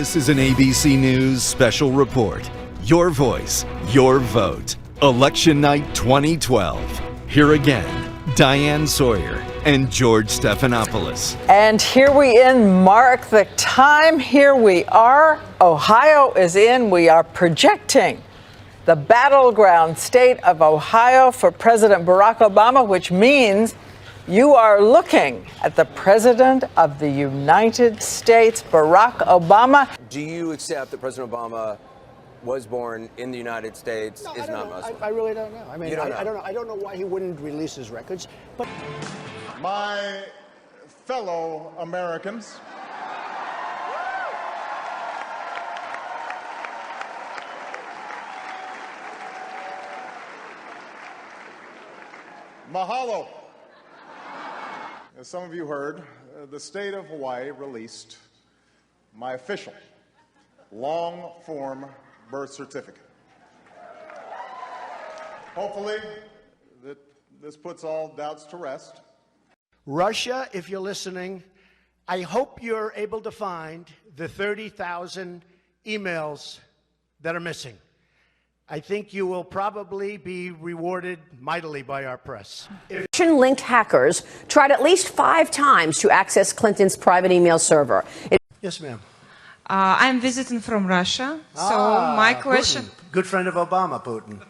This is an ABC News special report. Your voice, your vote. Election night 2012. Here again, Diane Sawyer and George Stephanopoulos. And here we mark the time. Here we are. Ohio is in. We are projecting the battleground state of Ohio for President Barack Obama, which means you are looking at the President of the United States, Barack Obama. Do you accept that President Obama was born in the United States, is not Muslim? I really don't know. I mean, I don't know why he wouldn't release his records. But my fellow Americans, mahalo. As some of you heard, the state of Hawaii released my official long-form birth certificate. Hopefully, this puts all doubts to rest. Russia, if you're listening, I hope you're able to find the 30,000 emails that are missing. I think you will probably be rewarded mightily by our press. Russian-linked hackers tried at least 5 times to access Clinton's private email server. Yes, ma'am. I'm visiting from Russia, so my question... Putin. Good friend of Obama, Putin.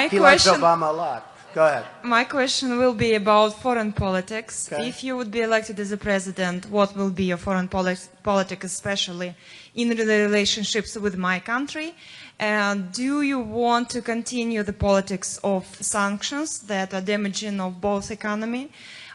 He likes Obama a lot. Go ahead. My question will be about foreign politics. Okay. If you would be elected as a president, what will be your foreign politics, especially in the relationships with my country? And do you want to continue the politics of sanctions that are damaging of both economy,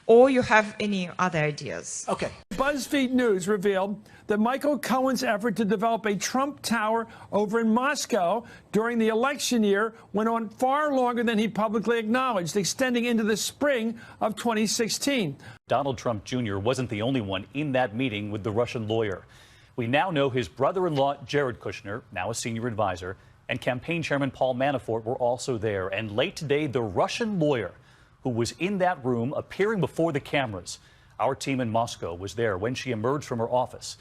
or you have any other ideas? Okay. BuzzFeed News revealed that Michael Cohen's effort to develop a Trump Tower over in Moscow during the election year went on far longer than he publicly acknowledged, extending into the spring of 2016. Donald Trump Jr. wasn't the only one in that meeting with the Russian lawyer. We now know his brother-in-law, Jared Kushner, now a senior advisor, and campaign chairman Paul Manafort were also there. And late today, the Russian lawyer who was in that room appearing before the cameras. Our team in Moscow was there when she emerged from her office.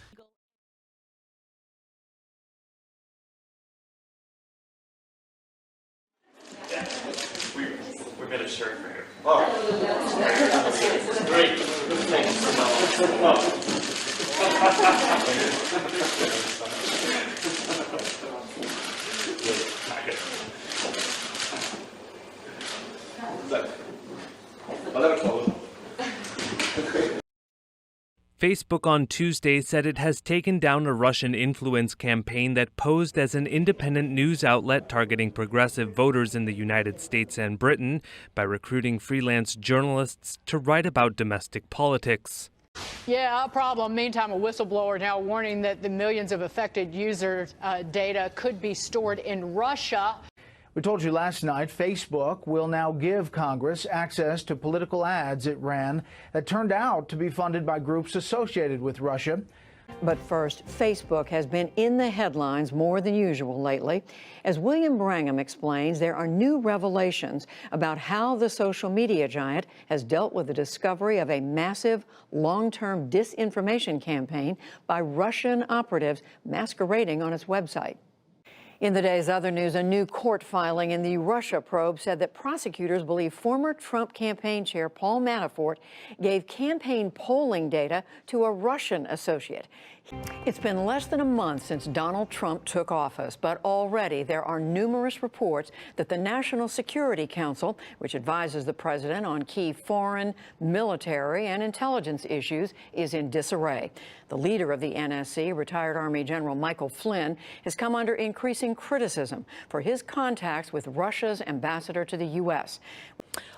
We made a shirt for you. Oh. Great. Thanks. Facebook on Tuesday said it has taken down a Russian influence campaign that posed as an independent news outlet targeting progressive voters in the United States and Britain by recruiting freelance journalists to write about domestic politics. Yeah, a problem. Meantime, a whistleblower now warning that the millions of affected user data could be stored in Russia. We told you last night Facebook will now give Congress access to political ads it ran that turned out to be funded by groups associated with Russia. But first, Facebook has been in the headlines more than usual lately. As William Brangham explains, there are new revelations about how the social media giant has dealt with the discovery of a massive, long-term disinformation campaign by Russian operatives masquerading on its website. In the day's other news, a new court filing in the Russia probe said that prosecutors believe former Trump campaign chair Paul Manafort gave campaign polling data to a Russian associate. It's been less than a month since Donald Trump took office, but already there are numerous reports that the National Security Council, which advises the president on key foreign, military, and intelligence issues, is in disarray. The leader of the NSC, retired Army General Michael Flynn, has come under increasing criticism for his contacts with Russia's ambassador to the U.S.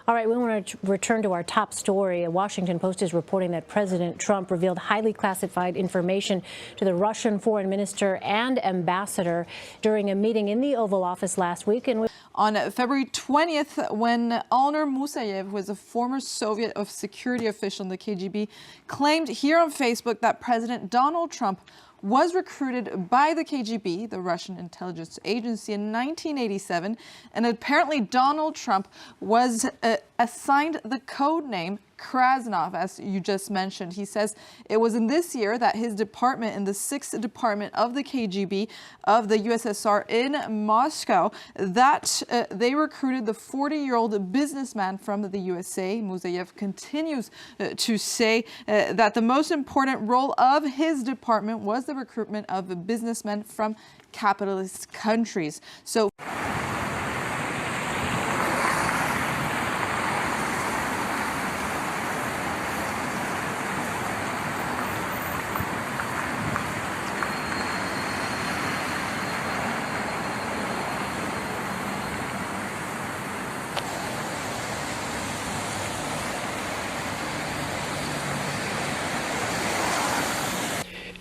All right, we want to return to our top story. A Washington Post is reporting that President Trump revealed highly classified information to the Russian foreign minister and ambassador during a meeting in the Oval Office last week. And on February 20th, when Alner Musayev, who is a former Soviet security official in the KGB, claimed here on Facebook that President Donald Trump was recruited by the KGB, the Russian intelligence agency, in 1987, and apparently Donald Trump was assigned the code name Krasnov, as you just mentioned. He says it was in this year that his department, in the 6th Department of the KGB of the USSR in Moscow, that they recruited the 40-year-old businessman from the USA. Musayev continues to say that the most important role of his department was the recruitment of businessmen from capitalist countries. So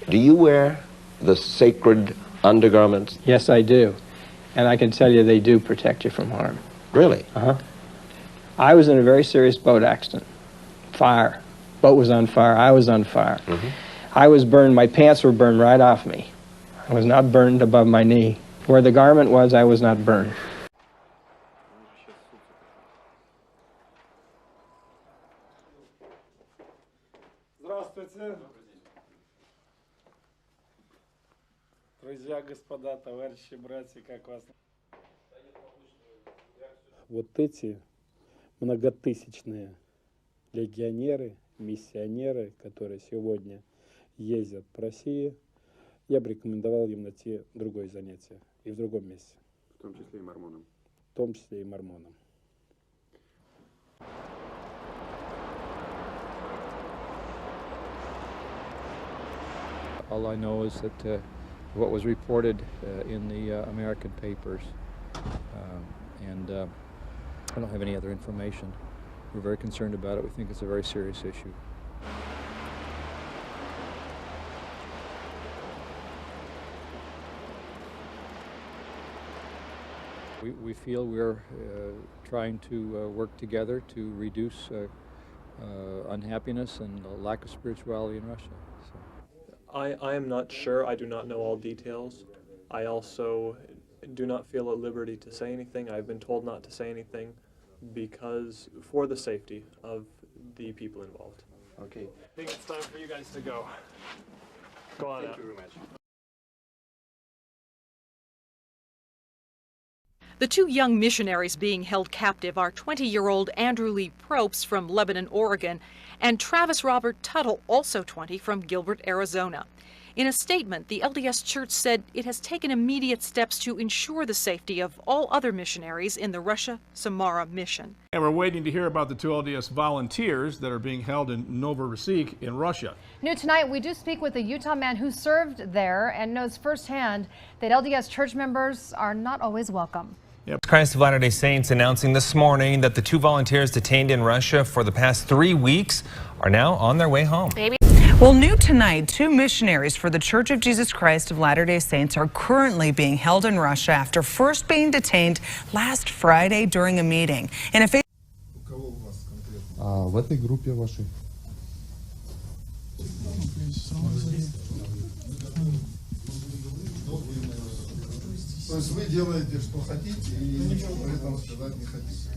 Do you wear the sacred undergarments? Yes, I do. And I can tell you they do protect you from harm. Really? Uh-huh. I was in a very serious boat accident. Fire. Boat was on fire. I was on fire. Mm-hmm. I was burned. My pants were burned right off me. I was not burned above my knee. Where the garment was, I was not burned. Друзья, господа, товарищи, братья, как вас? Вот эти многотысячные легионеры, миссионеры, которые сегодня ездят по России, я бы рекомендовал им найти другое занятие и в другом месте. В том числе и мормонам. В том числе и мормонам. All I know is that what was reported in the American papers, and I don't have any other information. We're very concerned about it. We think it's a very serious issue. We feel we're trying to work together to reduce unhappiness and lack of spirituality in Russia. So. I am not sure. I do not know all details. I also do not feel at liberty to say anything. I've been told not to say anything because for the safety of the people involved. Okay. I think it's time for you guys to go. Go on out. Thank you very much. The two young missionaries being held captive are 20-year-old Andrew Lee Probst from Lebanon, Oregon, and Travis Robert Tuttle, also 20, from Gilbert, Arizona. In a statement, the LDS Church said it has taken immediate steps to ensure the safety of all other missionaries in the Russia-Samara mission. And we're waiting to hear about the two LDS volunteers that are being held in Novorossiysk in Russia. New tonight, we do speak with a Utah man who served there and knows firsthand that LDS church members are not always welcome. Christ of Latter-day Saints announcing this morning that the two volunteers detained in Russia for the past 3 weeks are now on their way home. Well, new tonight, two missionaries for the Church of Jesus Christ of Latter-day Saints are currently being held in Russia after first being detained last Friday during a meeting. In a в этой группе вашей? То есть вы делаете, что хотите, и ничего при этом сказать не хотите.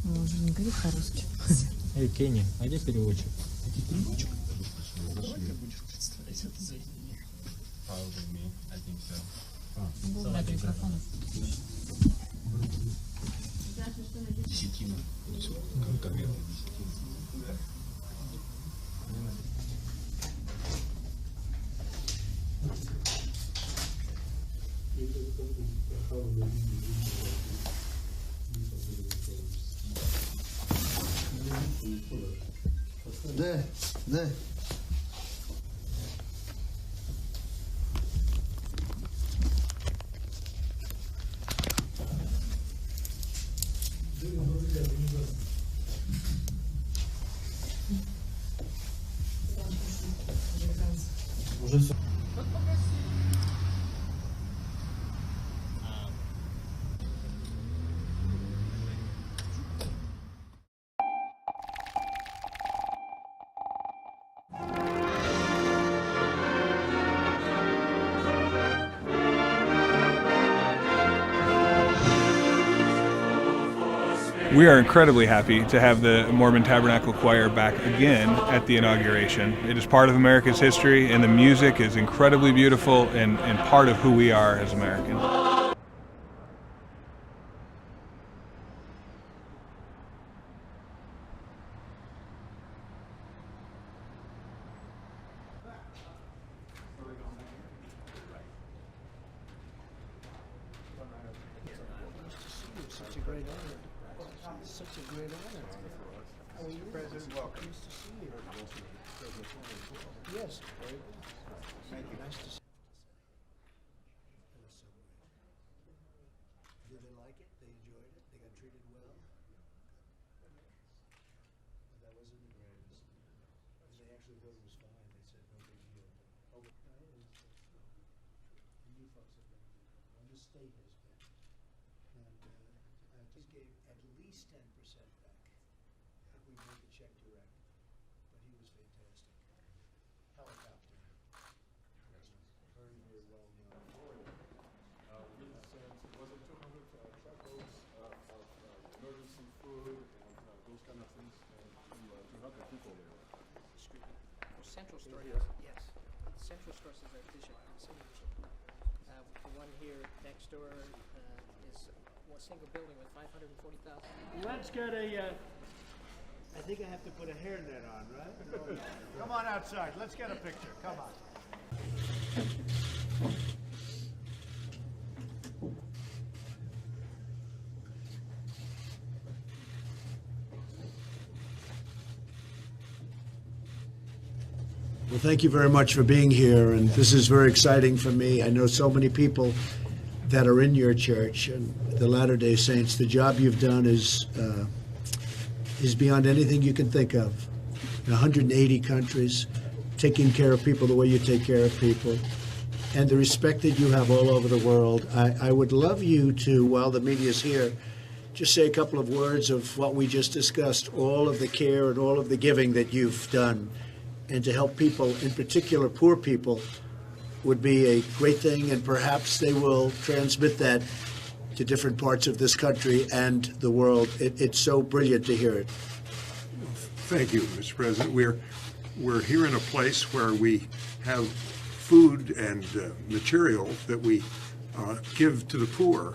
Уже не говорит по-русски. Эй, Кенни, а где переводчик? Переводчик? Давай микрофон. Десятина. Конкретно десятина. Да, да. Уже все. We are incredibly happy to have the Mormon Tabernacle Choir back again at the inauguration. It is part of America's history, and the music is incredibly beautiful and part of who we are as Americans. Such a great honor. Such a great honor. How are you? President, welcome. Nice to see you. Yes. Thank you. Nice to see you. Did they like it? They enjoyed it? They got treated well? That wasn't the greatest. They actually thought it was fine. They said no big deal. Oh, you folks have been, well, the state has been. And I just gave at least 10% back. If we make a check direct. But he was fantastic. Helicopter. Very, very well done. Was it 200 truckloads of emergency food and those kind of things to help the people there? Central Store. Yes. Central Store is our bishop. The one here next door is one single building with 540,000. Let's get a, I think I have to put a hairnet on, right? Come on outside. Let's get a picture. Come on. Well, thank you very much for being here, and this is very exciting for me. I know so many people that are in your church and the Latter-day Saints. The job you've done is beyond anything you can think of. In 180 countries, taking care of people the way you take care of people, and the respect that you have all over the world. I would love you to, while the media's here, just say a couple of words of what we just discussed, all of the care and all of the giving that you've done, and to help people, in particular poor people, would be a great thing, and perhaps they will transmit that to different parts of this country and the world. It's so brilliant to hear it. Thank you, Mr. President. We're here in a place where we have food and material that we give to the poor,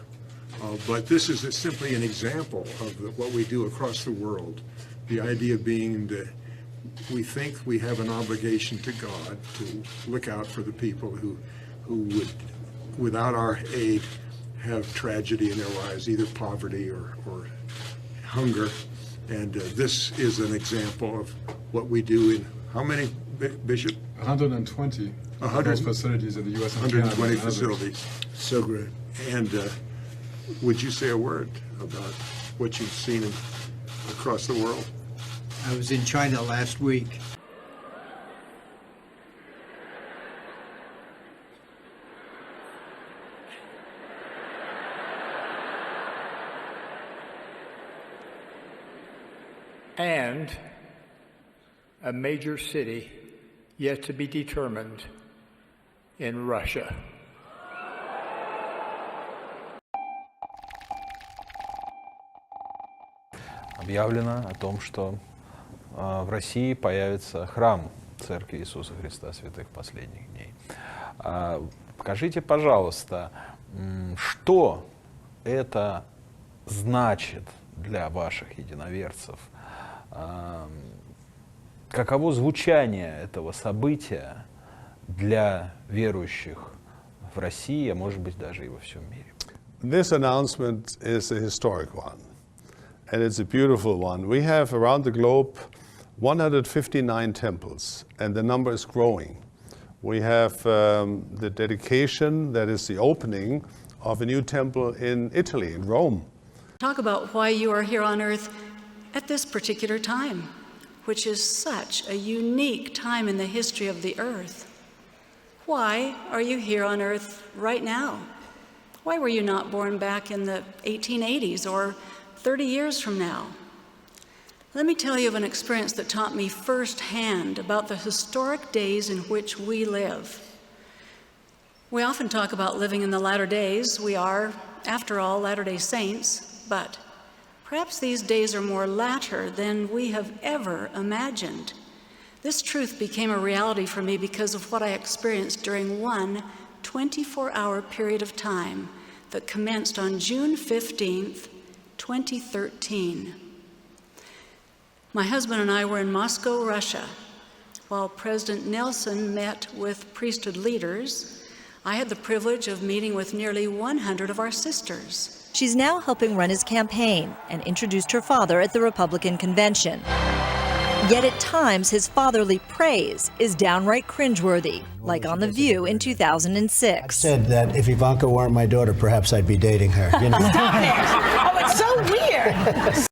but this is simply an example of what we do across the world. The idea being that we think we have an obligation to God to look out for the people who would, without our aid, have tragedy in their lives, either poverty or hunger. And this is an example of what we do in how many, Bishop? 120 those facilities in the U.S. and 120 Canada, facilities. So great. And would you say a word about what you've seen across the world? I was in China last week. And a major city yet to be determined in Russia. Объявлено о том, что в России появится храм Церкви Иисуса Христа Святых Последних Дней. Скажите, пожалуйста, что это значит для ваших единоверцев? Каково звучание этого события для верующих в России, а может быть даже и во всем мире? This announcement is a historic one, and it's a beautiful one. We have around the globe 159 temples, and the number is growing. We have the dedication, that is the opening of a new temple in Italy, in Rome. Talk about why you are here on earth at this particular time, which is such a unique time in the history of the earth. Why are you here on earth right now? Why were you not born back in the 1880s or 30 years from now? Let me tell you of an experience that taught me firsthand about the historic days in which we live. We often talk about living in the latter days. We are, after all, Latter-day Saints, but Perhaps these days are more latter than we have ever imagined. This truth became a reality for me because of what I experienced during one 24-hour period of time that commenced on June 15th, 2013. My husband and I were in Moscow, Russia. While President Nelson met with priesthood leaders, I had the privilege of meeting with nearly 100 of our sisters. She's now helping run his campaign and introduced her father at the Republican convention. Yet at times, his fatherly praise is downright cringeworthy, like on The View in 2006. I said that if Ivanka weren't my daughter, perhaps I'd be dating her. You know? Stop it! Oh, it's so weird!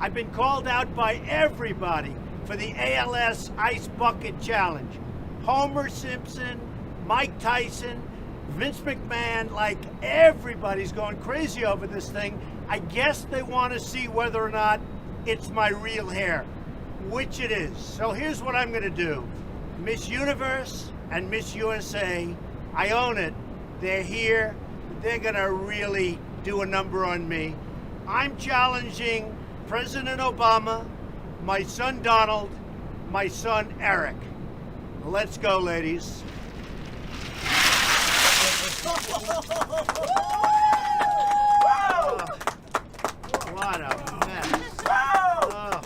I've been called out by everybody for the ALS Ice Bucket Challenge. Homer Simpson, Mike Tyson, Vince McMahon, like everybody's going crazy over this thing. I guess they want to see whether or not it's my real hair, which it is. So here's what I'm gonna do. Miss Universe and Miss USA, I own it. They're here. They're gonna really do a number on me. I'm challenging President Obama, my son Donald, my son Eric. Let's go, ladies. What a mess. Oh.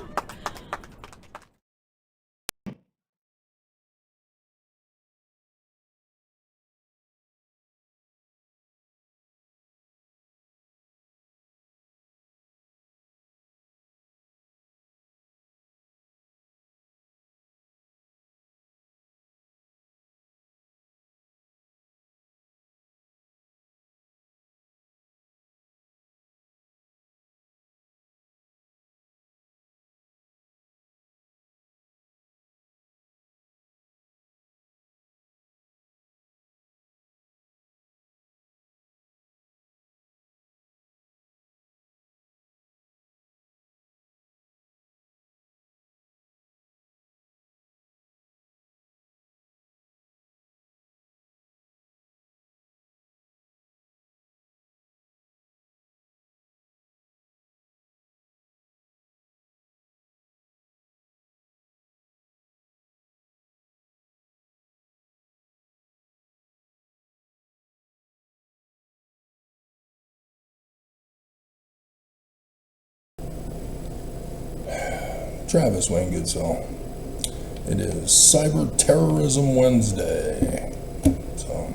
Travis Wayne Goodsell. It is Cyber Terrorism Wednesday. So,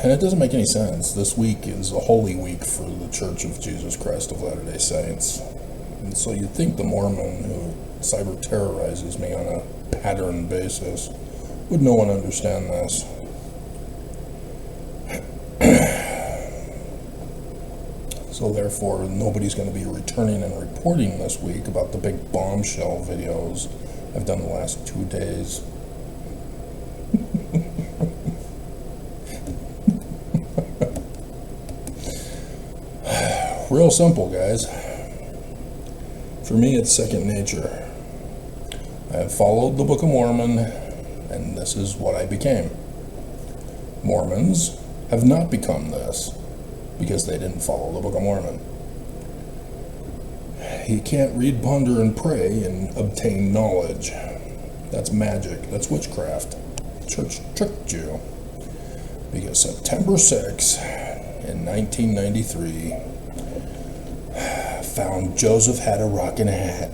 and it doesn't make any sense. This week is a holy week for the Church of Jesus Christ of Latter-day Saints. And so you'd think the Mormon who cyber terrorizes me on a pattern basis would know and understand this. So therefore, nobody's going to be returning and reporting this week about the big bombshell videos I've done the last 2 days. Real simple, guys. For me, it's second nature. I have followed the Book of Mormon, and this is what I became. Mormons have not become this because they didn't follow the Book of Mormon. You can't read, ponder, and pray and obtain knowledge. That's magic. That's witchcraft. Church tricked you. Because September 6, in 1993, found Joseph had a rockin' hat.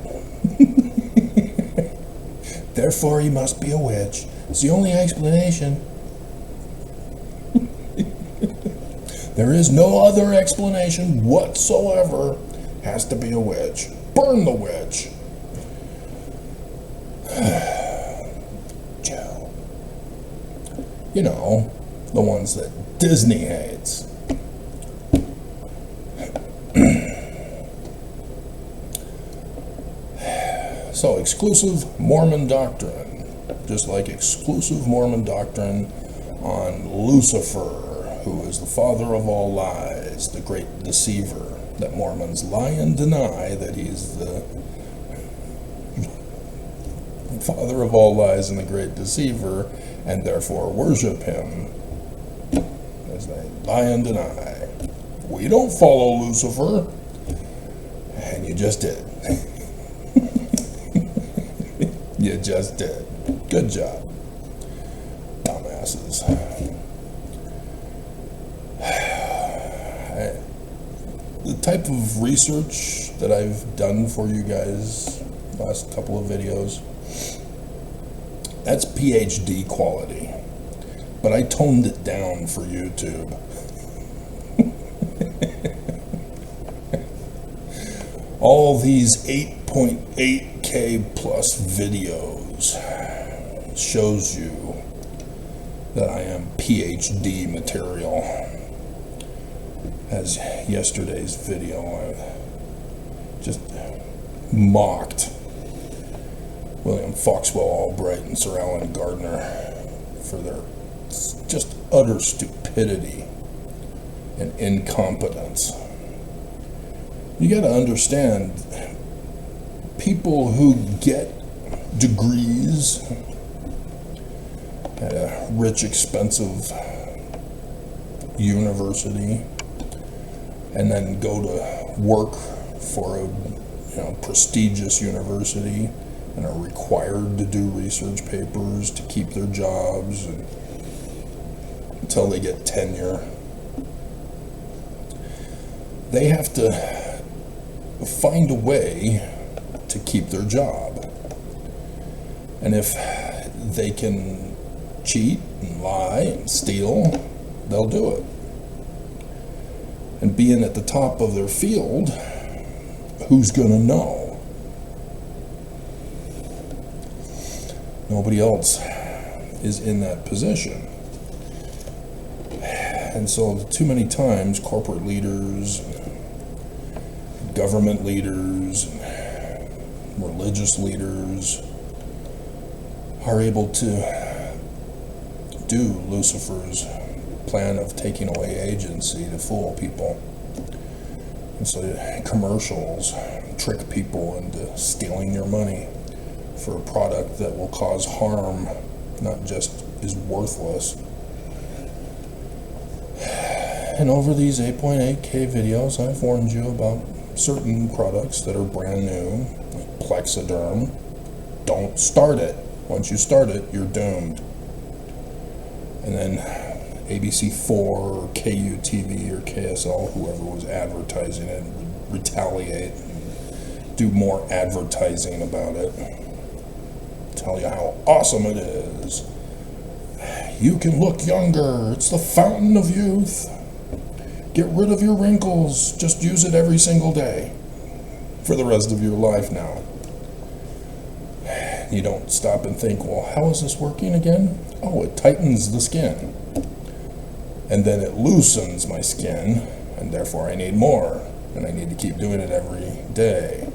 Therefore, he must be a witch. It's the only explanation. There is no other explanation whatsoever. Has to be a witch. Burn the witch. Joe. You know, the ones that Disney hates. So, exclusive Mormon doctrine, just like exclusive Mormon doctrine on Lucifer, who is the father of all lies, the great deceiver, that Mormons lie and deny that he's the father of all lies and the great deceiver, and therefore worship him, as they lie and deny. We don't follow Lucifer, and you just did. You just did. Good job, dumbasses. The type of research that I've done for you guys last couple of videos, that's PhD quality, but I toned it down for YouTube. All these 8.8K plus videos shows you that I am PhD material. As yesterday's video, I just mocked William Foxwell Albright and Sir Alan Gardner for their just utter stupidity and incompetence. You got to understand, people who get degrees at a rich, expensive university and then go to work for a prestigious university and are required to do research papers to keep their jobs until they get tenure. They have to find a way to keep their job. And if they can cheat and lie and steal, they'll do it. And being at the top of their field, who's gonna know? Nobody else is in that position. And so too many times corporate leaders, government leaders, religious leaders are able to do Lucifer's plan of taking away agency to fool people. And so commercials trick people into stealing your money for a product that will cause harm, not just is worthless. And over these 8.8K videos, I've warned you about certain products that are brand new, like Plexiderm. Don't start it. Once you start it, you're doomed. And then ABC4 or KUTV or KSL, whoever was advertising it, would retaliate and do more advertising about it. Tell you how awesome it is. You can look younger. It's the fountain of youth. Get rid of your wrinkles. Just use it every single day for the rest of your life now. You don't stop and think, well, how is this working again? Oh, it tightens the skin. And then it loosens my skin, and therefore I need more, and I need to keep doing it every day.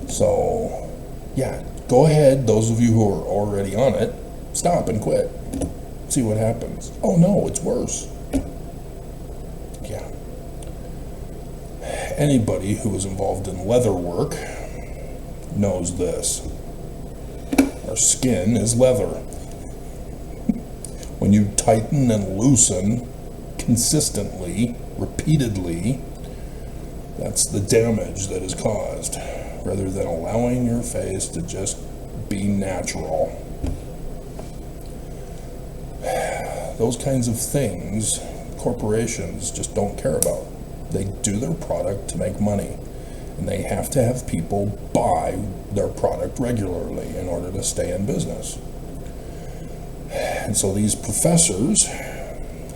So, yeah, go ahead, those of you who are already on it, stop and quit. See what happens. Oh no, it's worse. Yeah. Anybody who is involved in leather work knows this. Our skin is leather. When you tighten and loosen consistently, repeatedly, that's the damage that is caused, rather than allowing your face to just be natural. Those kinds of things corporations just don't care about. They do their product to make money, and they have to have people buy their product regularly in order to stay in business. And so these professors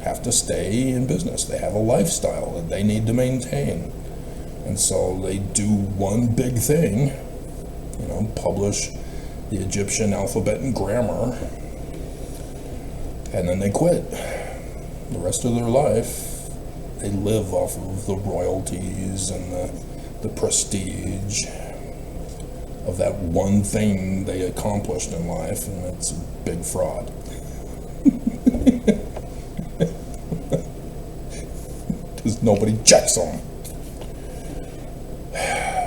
have to stay in business. They have a lifestyle that they need to maintain. And so they do one big thing, publish the Egyptian alphabet and grammar, and then they quit. The rest of their life, they live off of the royalties and the prestige of that one thing they accomplished in life, and it's a big fraud. Because nobody checks them.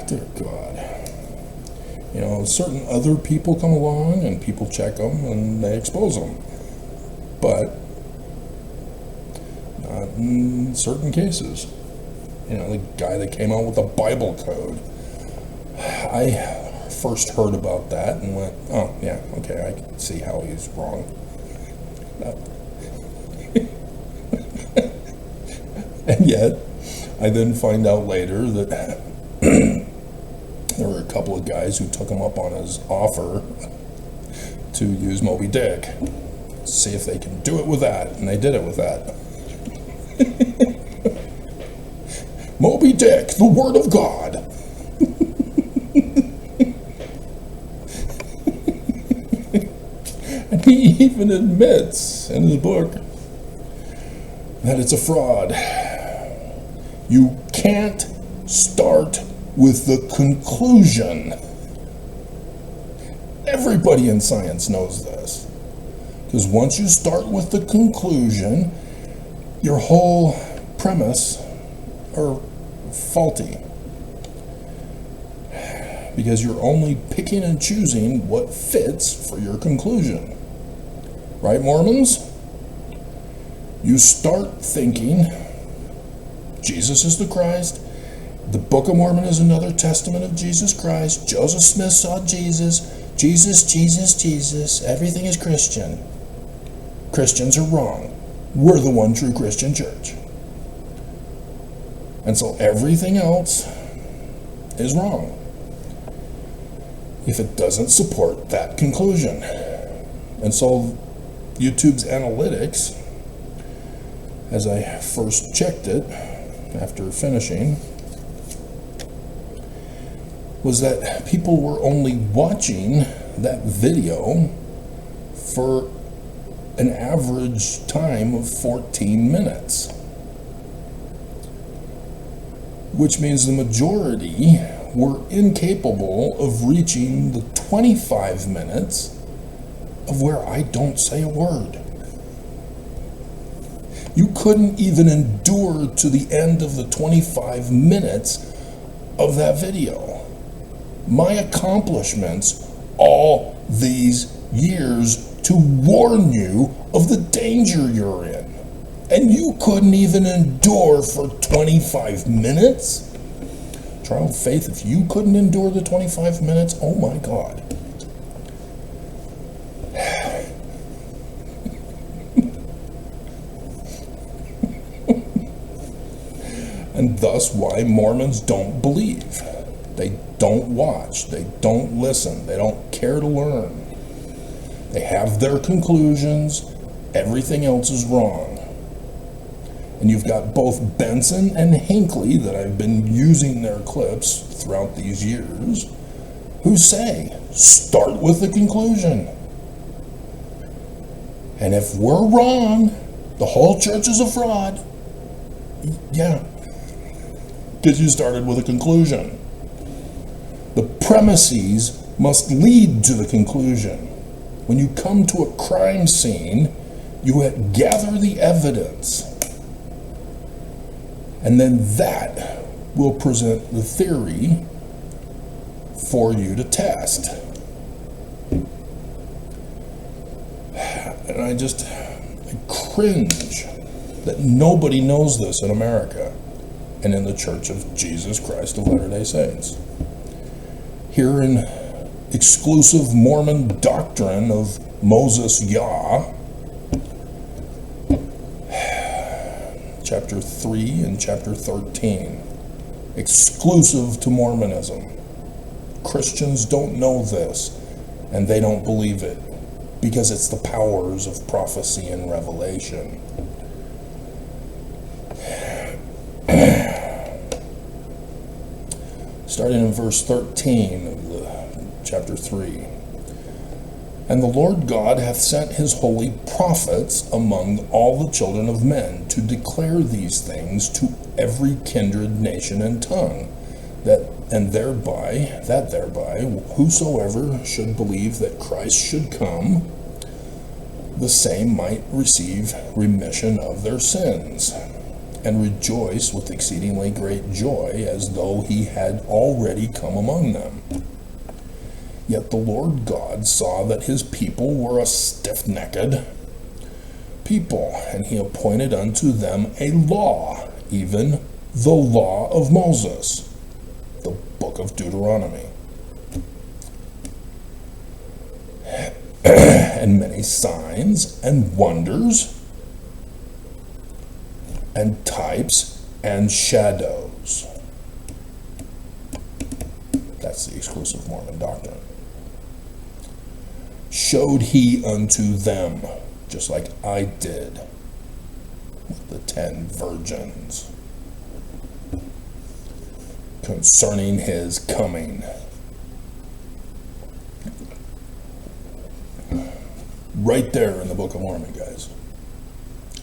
Dear God. Certain other people come along and people check them and they expose them. But not in certain cases. The guy that came out with the Bible code. I first heard about that and went, oh, yeah, okay, I can see how he's wrong. And yet, I then find out later that there were a couple of guys who took him up on his offer to use Moby Dick. See if they can do it with that, and they did it with that. Moby Dick, the Word of God. And he even admits in his book that it's a fraud. You can't start with the conclusion. Everybody in science knows this. Because once you start with the conclusion, your whole premise are faulty. Because you're only picking and choosing what fits for your conclusion. Right, Mormons? You start thinking Jesus is the Christ. The Book of Mormon is another testament of Jesus Christ. Joseph Smith saw Jesus. Jesus, Jesus, Jesus. Everything is Christian. Christians are wrong. We're the one true Christian church. And so everything else is wrong if it doesn't support that conclusion. And so YouTube's analytics, as I first checked it after finishing, was that people were only watching that video for an average time of 14 minutes. Which means the majority were incapable of reaching the 25 minutes of where I don't say a word. You couldn't even endure to the end of the 25 minutes of that video. My accomplishments all these years to warn you of the danger you're in. And you couldn't even endure for 25 minutes? Trial of faith, if you couldn't endure the 25 minutes, oh my God. And thus why Mormons don't believe. They don't watch, they don't listen, they don't care to learn. They have their conclusions, everything else is wrong. And you've got both Benson and Hinckley, that I've been using their clips throughout these years, who say, start with the conclusion. And if we're wrong, the whole church is a fraud, yeah, because you started with a conclusion. The premises must lead to the conclusion. When you come to a crime scene, you gather the evidence, and then that will present the theory for you to test. And I cringe that nobody knows this in America and in the Church of Jesus Christ of Latter-day Saints. Here in exclusive Mormon doctrine of Moses Yah, chapter 3 and chapter 13, exclusive to Mormonism. Christians don't know this, and they don't believe it, because it's the powers of prophecy and revelation. Starting in verse 13 of the chapter 3. And the Lord God hath sent his holy prophets among all the children of men to declare these things to every kindred, nation, and tongue, that thereby whosoever should believe that Christ should come, the same might receive remission of their sins, and rejoice with exceedingly great joy, as though he had already come among them. Yet the Lord God saw that his people were a stiff-necked people, and he appointed unto them a law, even the law of Moses, the book of Deuteronomy, and many signs and wonders and types and shadows. That's the exclusive Mormon doctrine. Showed he unto them, just like I did with the 10 virgins, concerning his coming. Right there in the Book of Mormon, guys.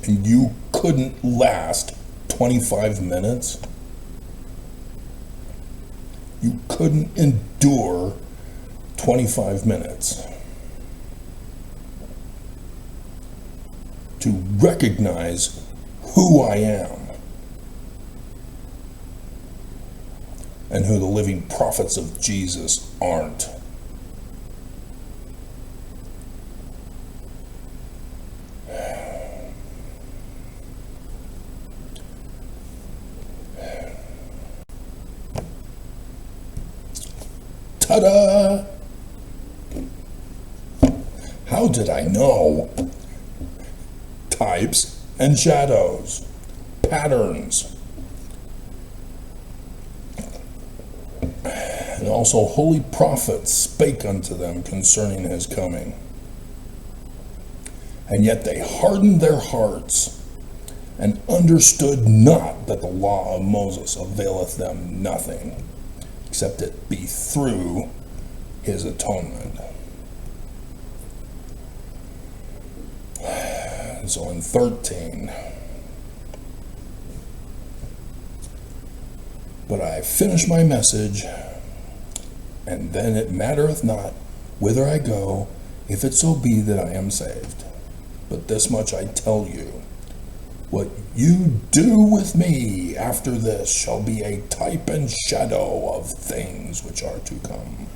And you couldn't last 25 minutes. You couldn't endure 25 minutes to recognize who I am and who the living prophets of Jesus aren't. Ta-da! How did I know? Types and shadows, patterns, and also holy prophets spake unto them concerning his coming. And yet they hardened their hearts, and understood not that the law of Moses availeth them nothing, except it be through his atonement. And so in 13, but I finish my message, and then it mattereth not whither I go, if it so be that I am saved. But this much I tell you, what you do with me after this shall be a type and shadow of things which are to come.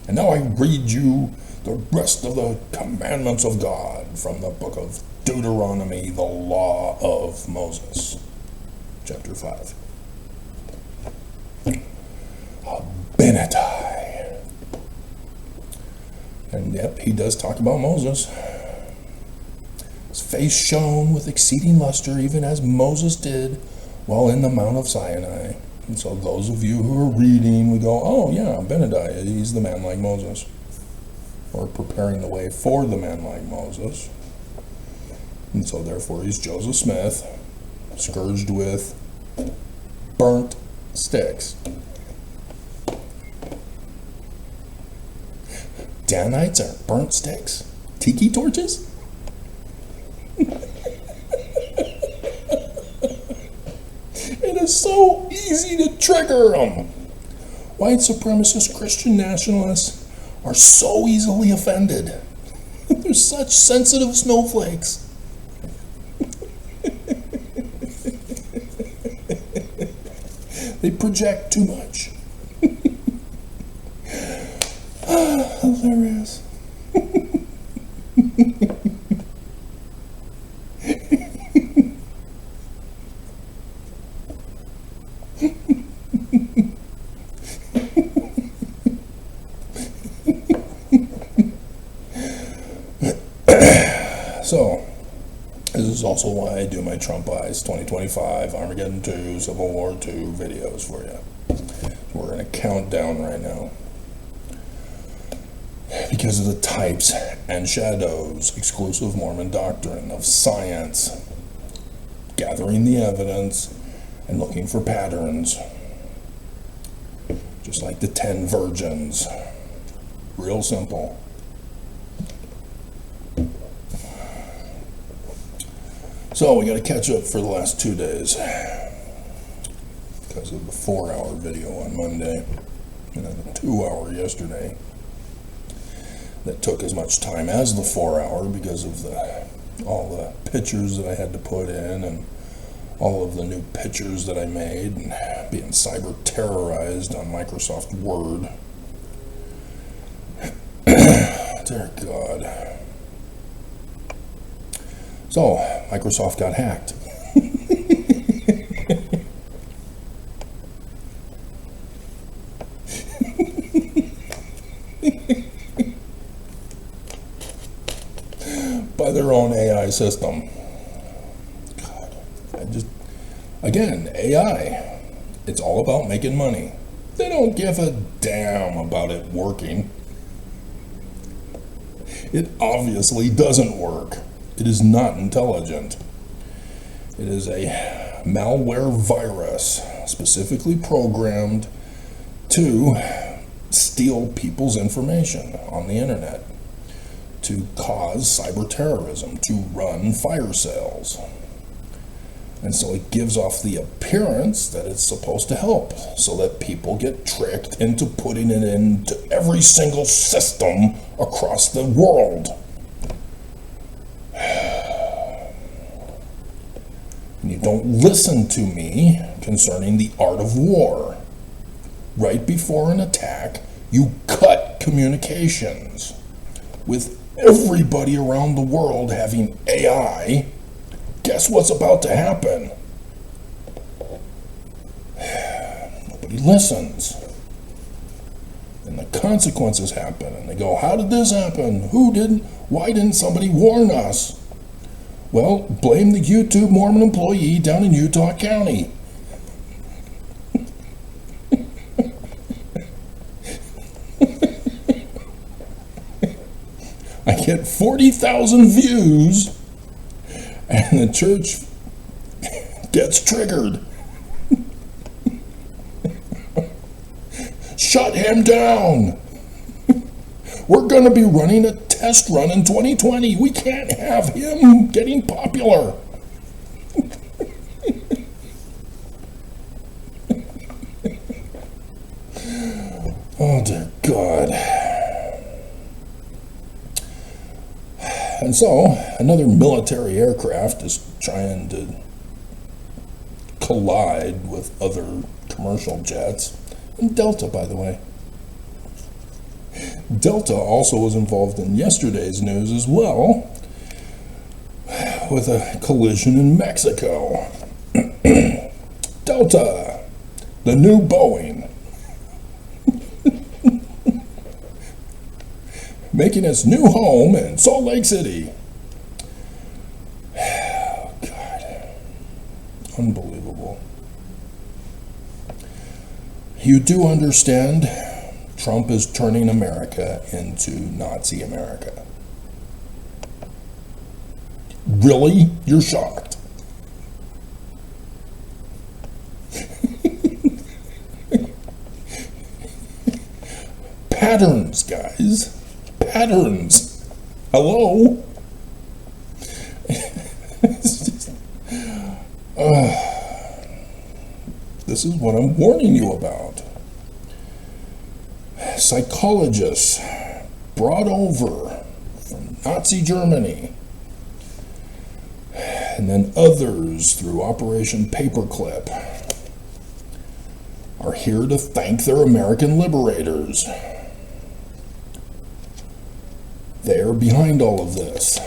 And now I read you the rest of the commandments of God from the book of Deuteronomy, the law of Moses, chapter 5. Abinadi. And yep, he does talk about Moses. His face shone with exceeding luster, even as Moses did while in the Mount of Sinai. And so those of you who are reading, we go, oh yeah, Abinadi, he's the man like Moses. Or preparing the way for the man like Moses. And so therefore he's Joseph Smith, scourged with burnt sticks. Danites are burnt sticks? Tiki torches? It is so easy to trigger them. White supremacist Christian nationalists are so easily offended. They're such sensitive snowflakes. They project too much. Hilarious. So, this is also why I do my Trump Eyes 2025, Armageddon 2, Civil War 2 videos for you. We're in a countdown right now. Because of the types and shadows, exclusive Mormon doctrine of science, gathering the evidence, and looking for patterns. Just like the 10 virgins. Real simple. So we got to catch up for the last 2 days because of the 4-hour video on Monday and then the 2-hour yesterday. That took as much time as the 4-hour because of all the pictures that I had to put in and all of the new pictures that I made and being cyber terrorized on Microsoft Word. Dear God. So, Microsoft got hacked. By their own AI system. God, again, AI, it's all about making money. They don't give a damn about it working. It obviously doesn't work. It is not intelligent. It is a malware virus specifically programmed to steal people's information on the internet, to cause cyber terrorism, to run fire sales. And so it gives off the appearance that it's supposed to help, so that people get tricked into putting it into every single system across the world. And you don't listen to me concerning the art of war. Right before an attack, you cut communications. With everybody around the world having AI, guess what's about to happen? Nobody listens. And the consequences happen. And they go, how did this happen? Who didn't? Why didn't somebody warn us? Well, blame the YouTube Mormon employee down in Utah County. I get 40,000 views and the church gets triggered. Shut him down. We're going to be running a test run in 2020. We can't have him getting popular. Oh, dear God. And so, another military aircraft is trying to collide with other commercial jets. And Delta, by the way. Delta also was involved in yesterday's news as well, with a collision in Mexico. Delta, the new Boeing, making its new home in Salt Lake City. Oh, God. Unbelievable. You do understand Trump is turning America into Nazi America. Really? You're shocked? Patterns, guys. Patterns. Hello? It's just, This is what I'm warning you about. Psychologists brought over from Nazi Germany, and then others through Operation Paperclip, are here to thank their American liberators. They are behind all of this,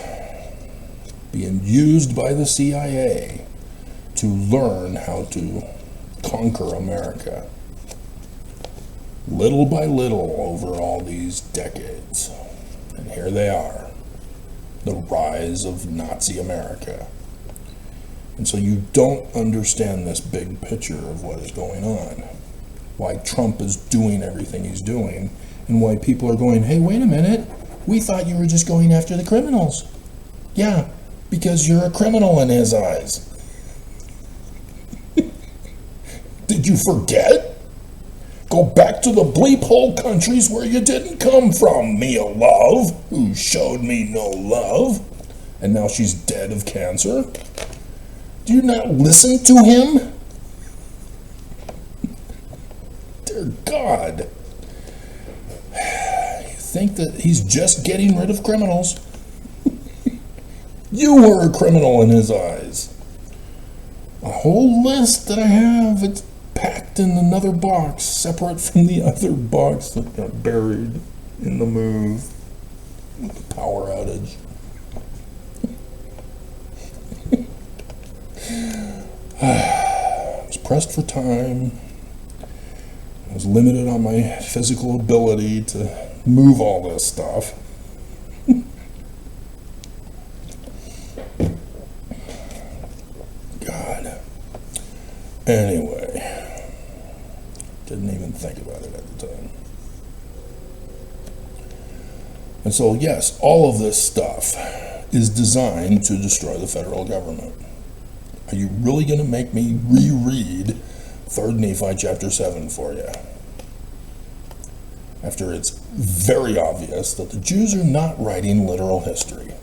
being used by the CIA to learn how to conquer America, little by little over all these decades. And here they are, the rise of Nazi America. And so you don't understand this big picture of what is going on, why Trump is doing everything he's doing, and why people are going, hey, wait a minute, we thought you were just going after the criminals. Yeah, because you're a criminal in his eyes. Did you forget? Go back to the bleep hole countries where you didn't come from, Mia Love, who showed me no love, and now she's dead of cancer. Do you not listen to him? Dear God. You think that he's just getting rid of criminals? You were a criminal in his eyes. A whole list that I have, it's packed in another box, separate from the other box that got buried in the move, the power outage. I was pressed for time. I was limited on my physical ability to move all this stuff. God. Anyway, didn't even think about it at the time. And so, yes, all of this stuff is designed to destroy the federal government. Are you really going to make me reread 3 Nephi chapter 7 for you? After it's very obvious that the Jews are not writing literal history.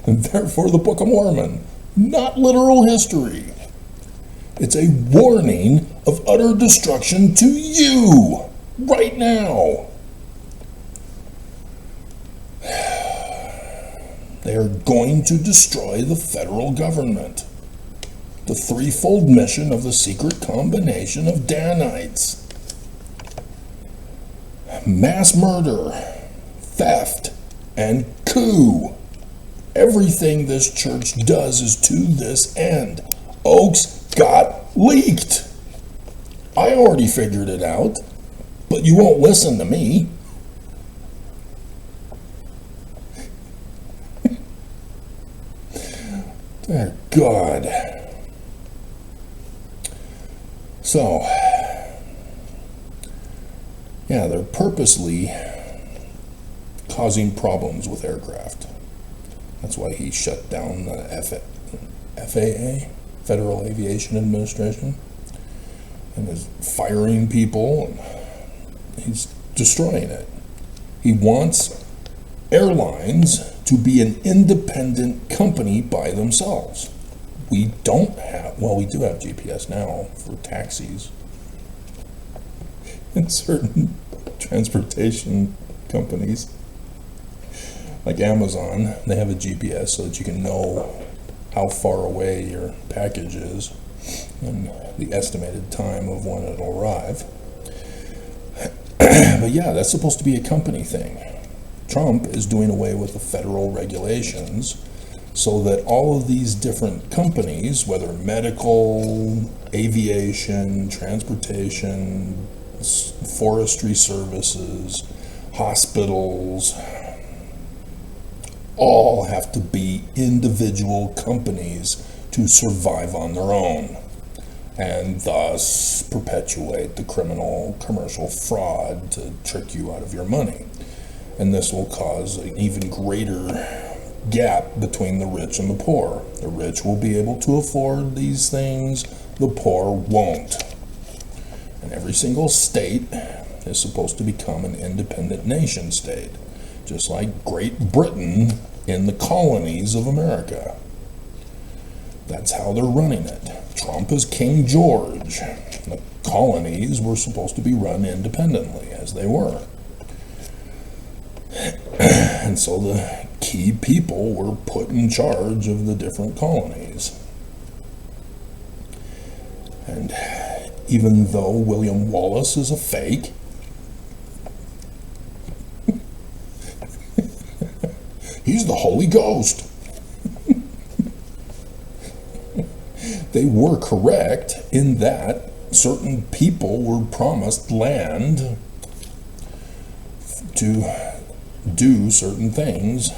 And therefore the Book of Mormon, not literal history. It's a warning of utter destruction to you right now. They are going to destroy the federal government. The threefold mission of the secret combination of Danites. Mass murder, theft, and coup. Everything this church does is to this end. Oaks got leaked. I already figured it out, but you won't listen to me. Dear God. So, yeah, they're purposely causing problems with aircraft. That's why he shut down the FAA, Federal Aviation Administration, and is firing people, and he's destroying it. He wants airlines to be an independent company by themselves. We don't have, well, we do have GPS now for taxis. And certain transportation companies, like Amazon, they have a GPS so that you can know how far away your package is and the estimated time of when it'll arrive. But yeah, that's supposed to be a company thing. Trump is doing away with the federal regulations so that all of these different companies, whether medical, aviation, transportation, forestry services, hospitals, all have to be individual companies to survive on their own, and thus perpetuate the criminal commercial fraud to trick you out of your money. And this will cause an even greater gap between the rich and the poor. The rich will be able to afford these things, the poor won't. And every single state is supposed to become an independent nation state. Just like Great Britain in the colonies of America. That's how they're running it. Trump is King George. The colonies were supposed to be run independently, as they were. And so the key people were put in charge of the different colonies. And even though William Wallace is a fake, he's the Holy Ghost. They were correct in that certain people were promised land to do certain things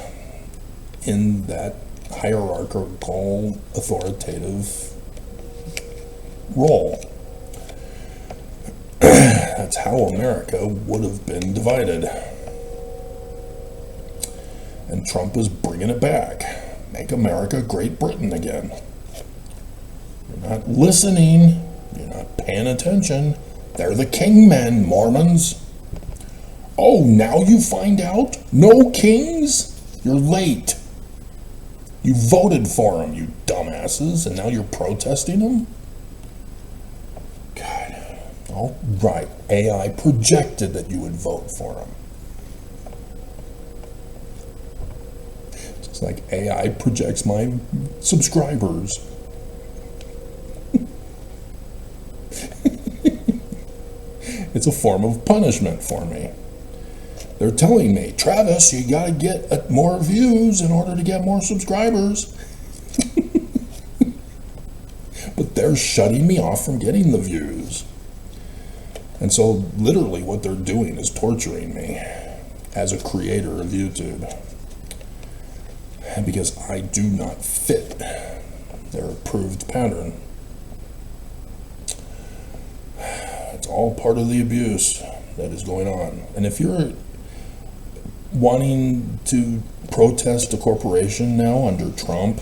in that hierarchical, authoritative role. That's how America would have been divided. And Trump is bringing it back. Make America Great Britain again. You're not listening. You're not paying attention. They're the kingmen, Mormons. Oh, now you find out? No kings? You're late. You voted for them, you dumbasses, and now you're protesting them? God. All right. AI projected that you would vote for them. Just like AI projects my subscribers. It's a form of punishment for me. They're telling me, Travis, you gotta get more views in order to get more subscribers. But they're shutting me off from getting the views. And so literally what they're doing is torturing me as a creator of YouTube. Because I do not fit their approved pattern. It's all part of the abuse that is going on. And if you're wanting to protest a corporation now under Trump,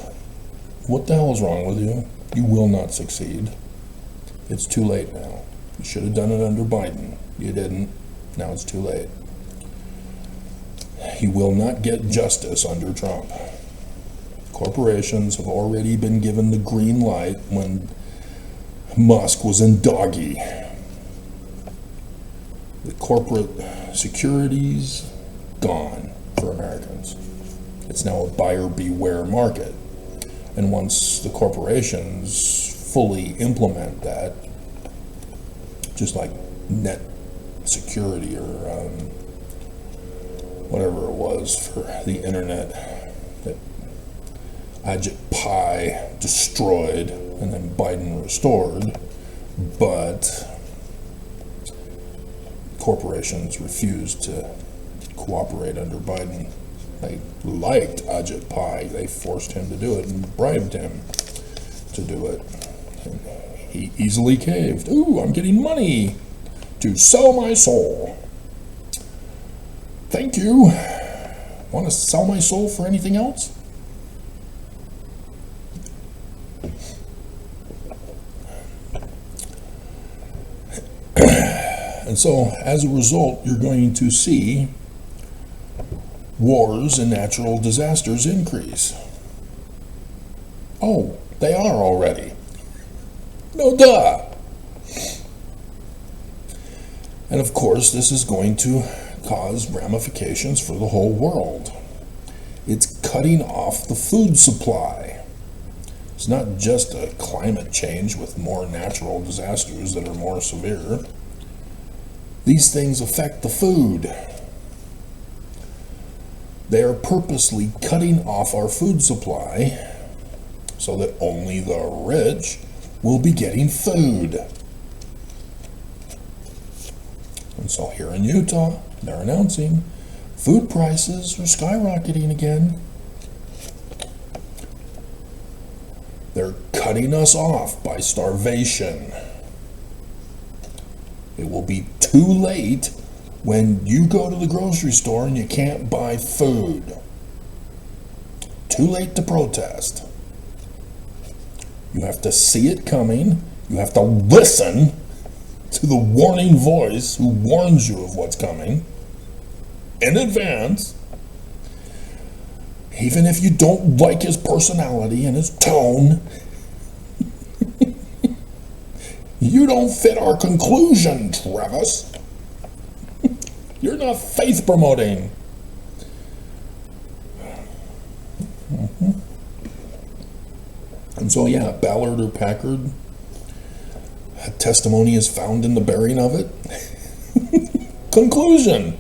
what the hell is wrong with you? You will not succeed. It's too late now. You should have done it under Biden. You didn't. Now it's too late. He will not get justice under Trump. Corporations have already been given the green light when Musk was in doggy. The corporate securities gone for Americans. It's now a buyer beware market. And once the corporations fully implement that, just like net security or whatever it was for the internet that Ajit Pai destroyed and then Biden restored, but corporations refused to cooperate under Biden. They liked Ajit Pai. They forced him to do it and bribed him to do it. And he easily caved. Ooh, I'm getting money to sell my soul. Thank you. Want to sell my soul for anything else? And so, as a result, you're going to see wars and natural disasters increase. Oh, they are already. No duh. And of course, this is going to cause ramifications for the whole world. It's cutting off the food supply. It's not just a climate change with more natural disasters that are more severe. These things affect the food. They are purposely cutting off our food supply so that only the rich will be getting food. And so here in Utah, they're announcing food prices are skyrocketing again. They're cutting us off by starvation. It will be too late when you go to the grocery store and you can't buy food. Too late to protest. You have to see it coming. You have to listen to the warning voice who warns you of what's coming in advance. Even if you don't like his personality and his tone, you don't fit our conclusion, Travis. You're not faith promoting. And so, yeah, Ballard or Packard, a testimony is found in the bearing of it. Conclusion.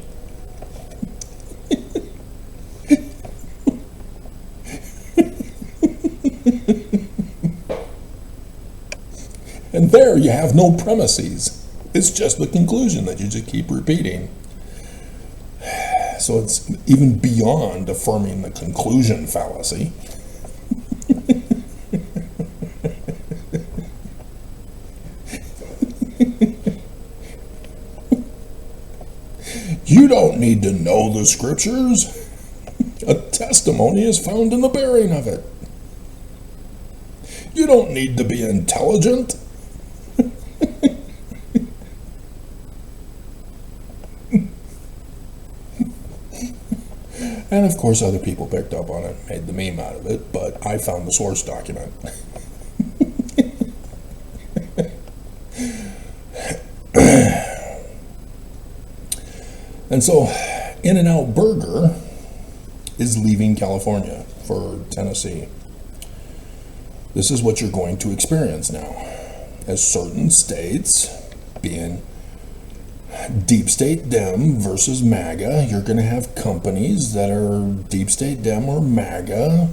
And there you have no premises. It's just the conclusion that you just keep repeating. So it's even beyond affirming the conclusion fallacy. You don't need to know the scriptures. A testimony is found in the bearing of it. You don't need to be intelligent. And of course other people picked up on it and made the meme out of it, but I found the source document. And so In-N-Out Burger is leaving California for Tennessee. This is what you're going to experience now. As certain states, being Deep State Dem versus MAGA, you're going to have companies that are Deep State Dem or MAGA,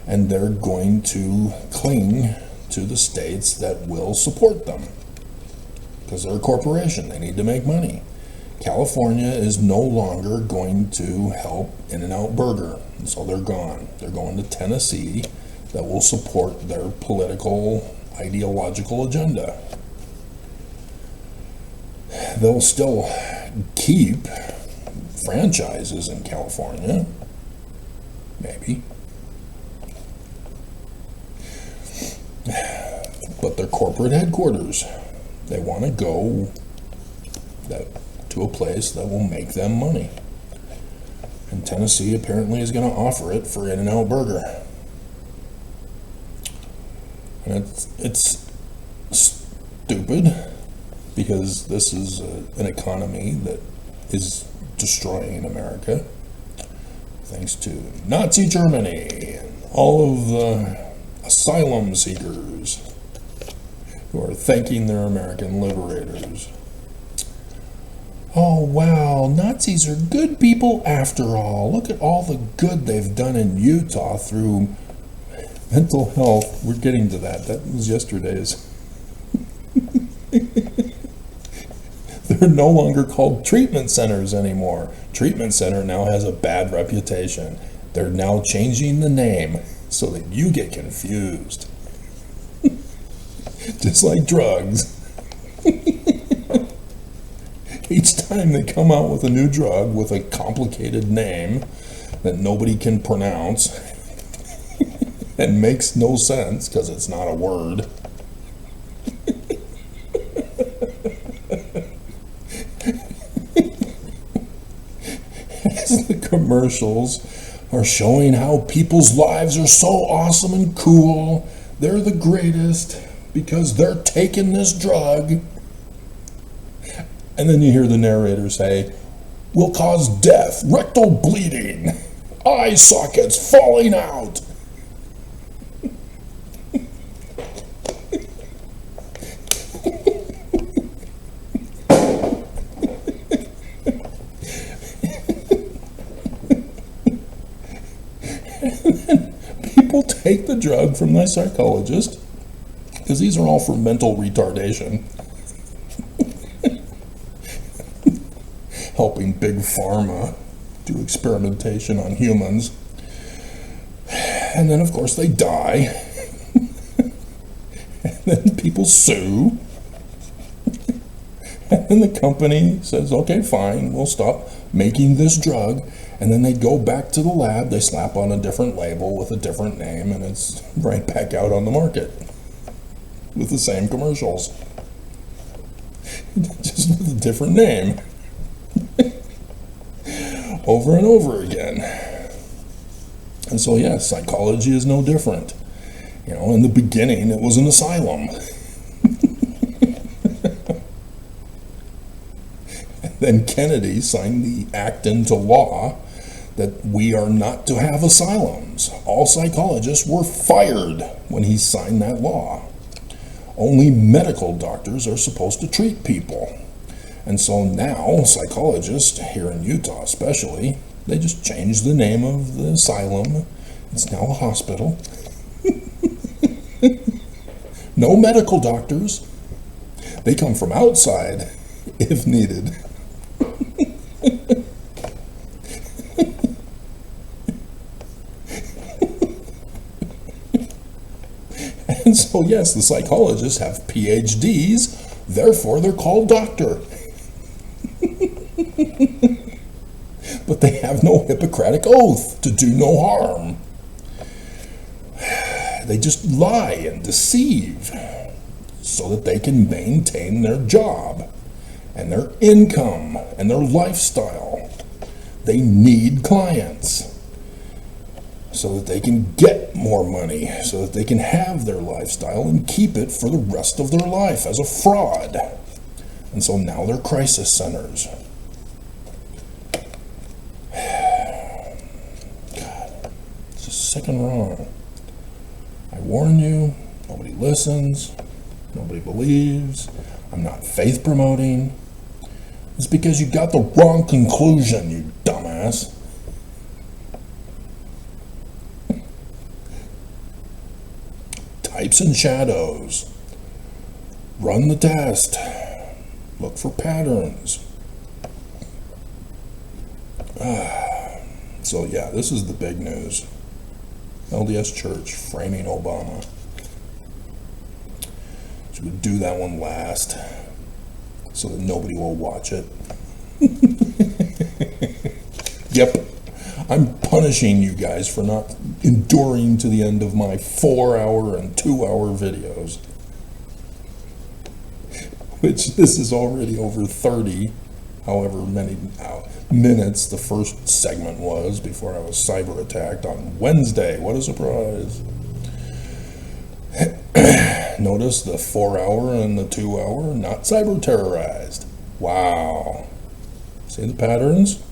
and they're going to cling to the states that will support them. Because they're a corporation, they need to make money. California is no longer going to help In-N-Out Burger, and so they're gone. They're going to Tennessee that will support their political, ideological agenda. They'll still keep franchises in California, maybe. But their corporate headquarters, they want to go to a place that will make them money. And Tennessee apparently is going to offer it for In-N-Out Burger. And it's stupid, because this is an economy that is destroying America, thanks to Nazi Germany and all of the asylum seekers who are thanking their American liberators. Oh wow, Nazis are good people after all. Look at all the good they've done in Utah through mental health. We're getting to that. That was yesterday's. They're no longer called treatment centers anymore. Treatment center now has a bad reputation. They're now changing the name so that you get confused. Just like drugs. Each time they come out with a new drug with a complicated name that nobody can pronounce and makes no sense because it's not a word. As the commercials are showing how people's lives are so awesome and cool, they're the greatest because they're taking this drug. And then you hear the narrator say, will cause death, rectal bleeding, eye sockets falling out. People take the drug from their psychologist, because these are all for mental retardation, helping Big Pharma do experimentation on humans, and then of course they die, and then people sue, and then the company says, okay, fine, we'll stop making this drug. And then they go back to the lab, they slap on a different label with a different name, and it's right back out on the market with the same commercials, just with a different name, over and over again. And so, yeah, psychology is no different. You know, in the beginning, it was an asylum. And then Kennedy signed the act into law that we are not to have asylums. All psychologists were fired when he signed that law. Only medical doctors are supposed to treat people. And so now, psychologists, here in Utah especially, they just changed the name of the asylum. It's now a hospital. No medical doctors. They come from outside, if needed. And so, yes, the psychologists have PhDs, therefore they're called doctor. But they have no Hippocratic oath to do no harm. They just lie and deceive so that they can maintain their job and their income and their lifestyle. They need clients so that they can get more money, so that they can have their lifestyle and keep it for the rest of their life as a fraud. And so now they're crisis centers. God, it's just sick and wrong. I warn you, nobody listens, nobody believes, I'm not faith promoting. It's because you got the wrong conclusion, you dumbass. Types and shadows. Run the test. Look for patterns. So yeah, this is the big news. LDS Church framing Obama. So we'll do that one last so that nobody will watch it. Yep, I'm punishing you guys for not enduring to the end of my 4-hour and 2-hour videos. Which this is already over 30, however many minutes the first segment was before I was cyber attacked on Wednesday. What a surprise. Notice the 4-hour and the 2-hour, not cyber terrorized. Wow. See the patterns?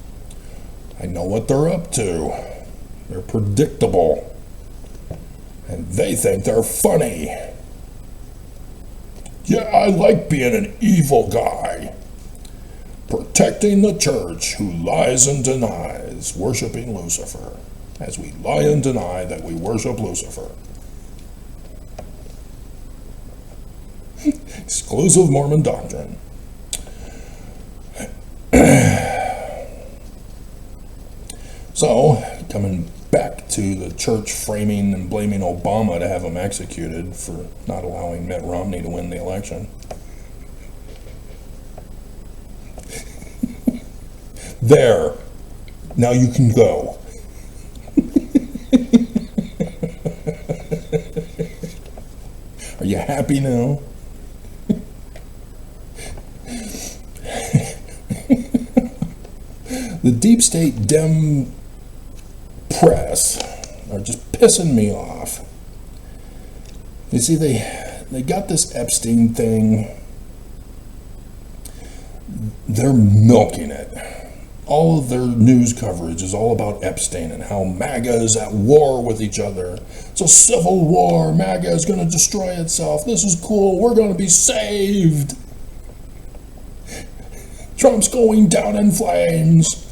I know what they're up to. They're predictable. And they think they're funny. Yeah, I like being an evil guy. Protecting the church who lies and denies, worshiping Lucifer, as we lie and deny that we worship Lucifer. Exclusive Mormon doctrine. So, coming back to the church framing and blaming Obama to have him executed for not allowing Mitt Romney to win the election. There. Now you can go. Are you happy now? The deep state Dem press are just pissing me off. You see, they got this Epstein thing. They're milking it. All of their news coverage is all about Epstein and how MAGA is at war with each other. It's a civil war. MAGA is going to destroy itself. This is cool. We're going to be saved. Trump's going down in flames.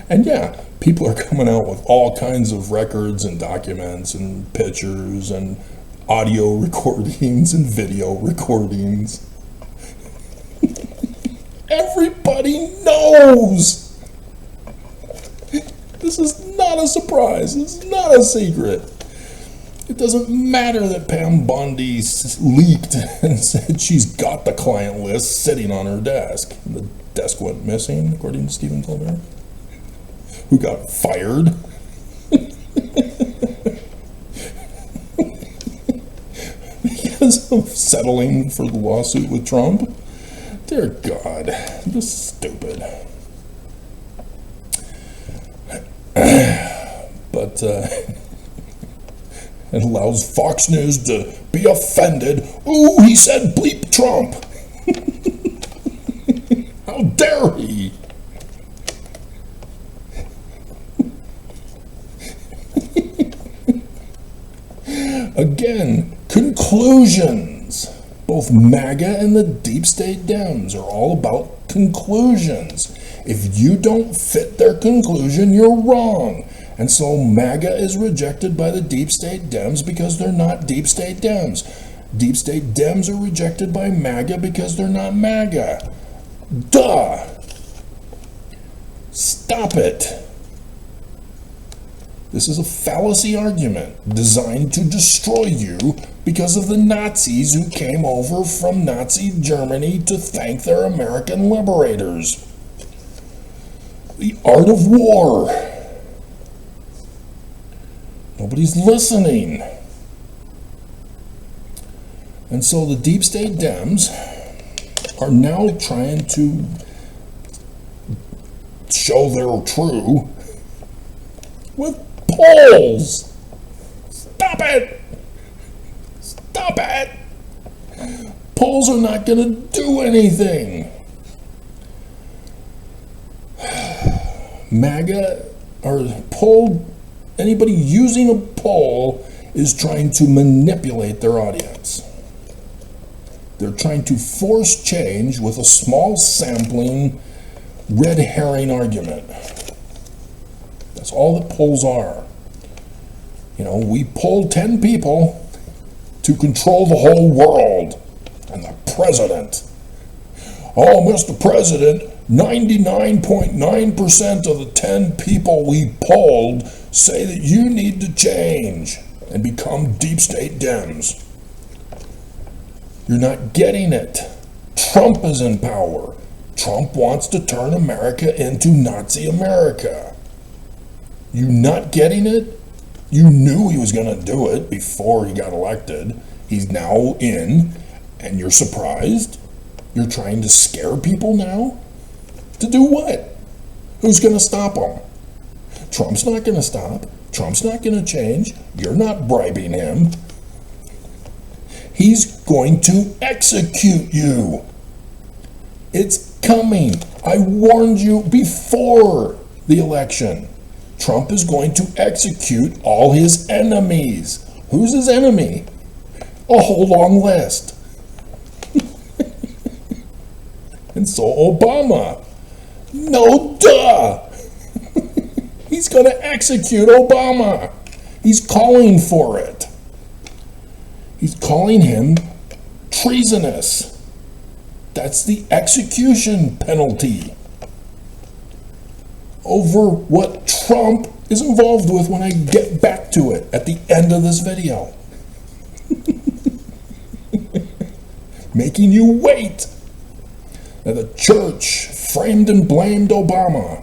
And yeah, people are coming out with all kinds of records and documents and pictures and audio recordings and video recordings. Everybody knows. This is not a surprise. This is not a secret. It doesn't matter that Pam Bondi leaked and said she's got the client list sitting on her desk. The desk went missing, according to Stephen Colbert, who got fired. Because of settling for the lawsuit with Trump. Dear God, this is stupid. but it allows Fox News to be offended. Ooh, he said bleep Trump. How dare he? Again, conclusions. Both MAGA and the deep state Dems are all about conclusions. If you don't fit their conclusion, you're wrong. And so MAGA is rejected by the deep state Dems because they're not deep state Dems. Deep state Dems are rejected by MAGA because they're not MAGA. Duh! Stop it. This is a fallacy argument designed to destroy you because of the Nazis who came over from Nazi Germany to thank their American liberators. The art of war. Nobody's listening. And so the deep state Dems are now trying to show they're true with polls. Stop it! Stop it! Polls are not going to do anything. MAGA or poll, anybody using a poll is trying to manipulate their audience. They're trying to force change with a small sampling, red herring argument. That's all that polls are. You know, we polled 10 people to control the whole world and the president. Oh, Mr. President, 99.9% of the 10 people we polled say that you need to change and become deep state Dems. You're not getting it. Trump is in power. Trump wants to turn America into Nazi America. You not getting it? You knew he was going to do it before he got elected. He's now in, and you're surprised? You're trying to scare people now? To do what? Who's going to stop him? Trump's not going to stop. Trump's not going to change. You're not bribing him. He's going to execute you. It's coming. I warned you before the election. Trump is going to execute all his enemies. Who's his enemy? A whole long list. And so Obama. No duh! He's going to execute Obama. He's calling for it. He's calling him treasonous. That's the execution penalty over what Trump is involved with when I get back to it at the end of this video. Making you wait. Now the church framed and blamed Obama.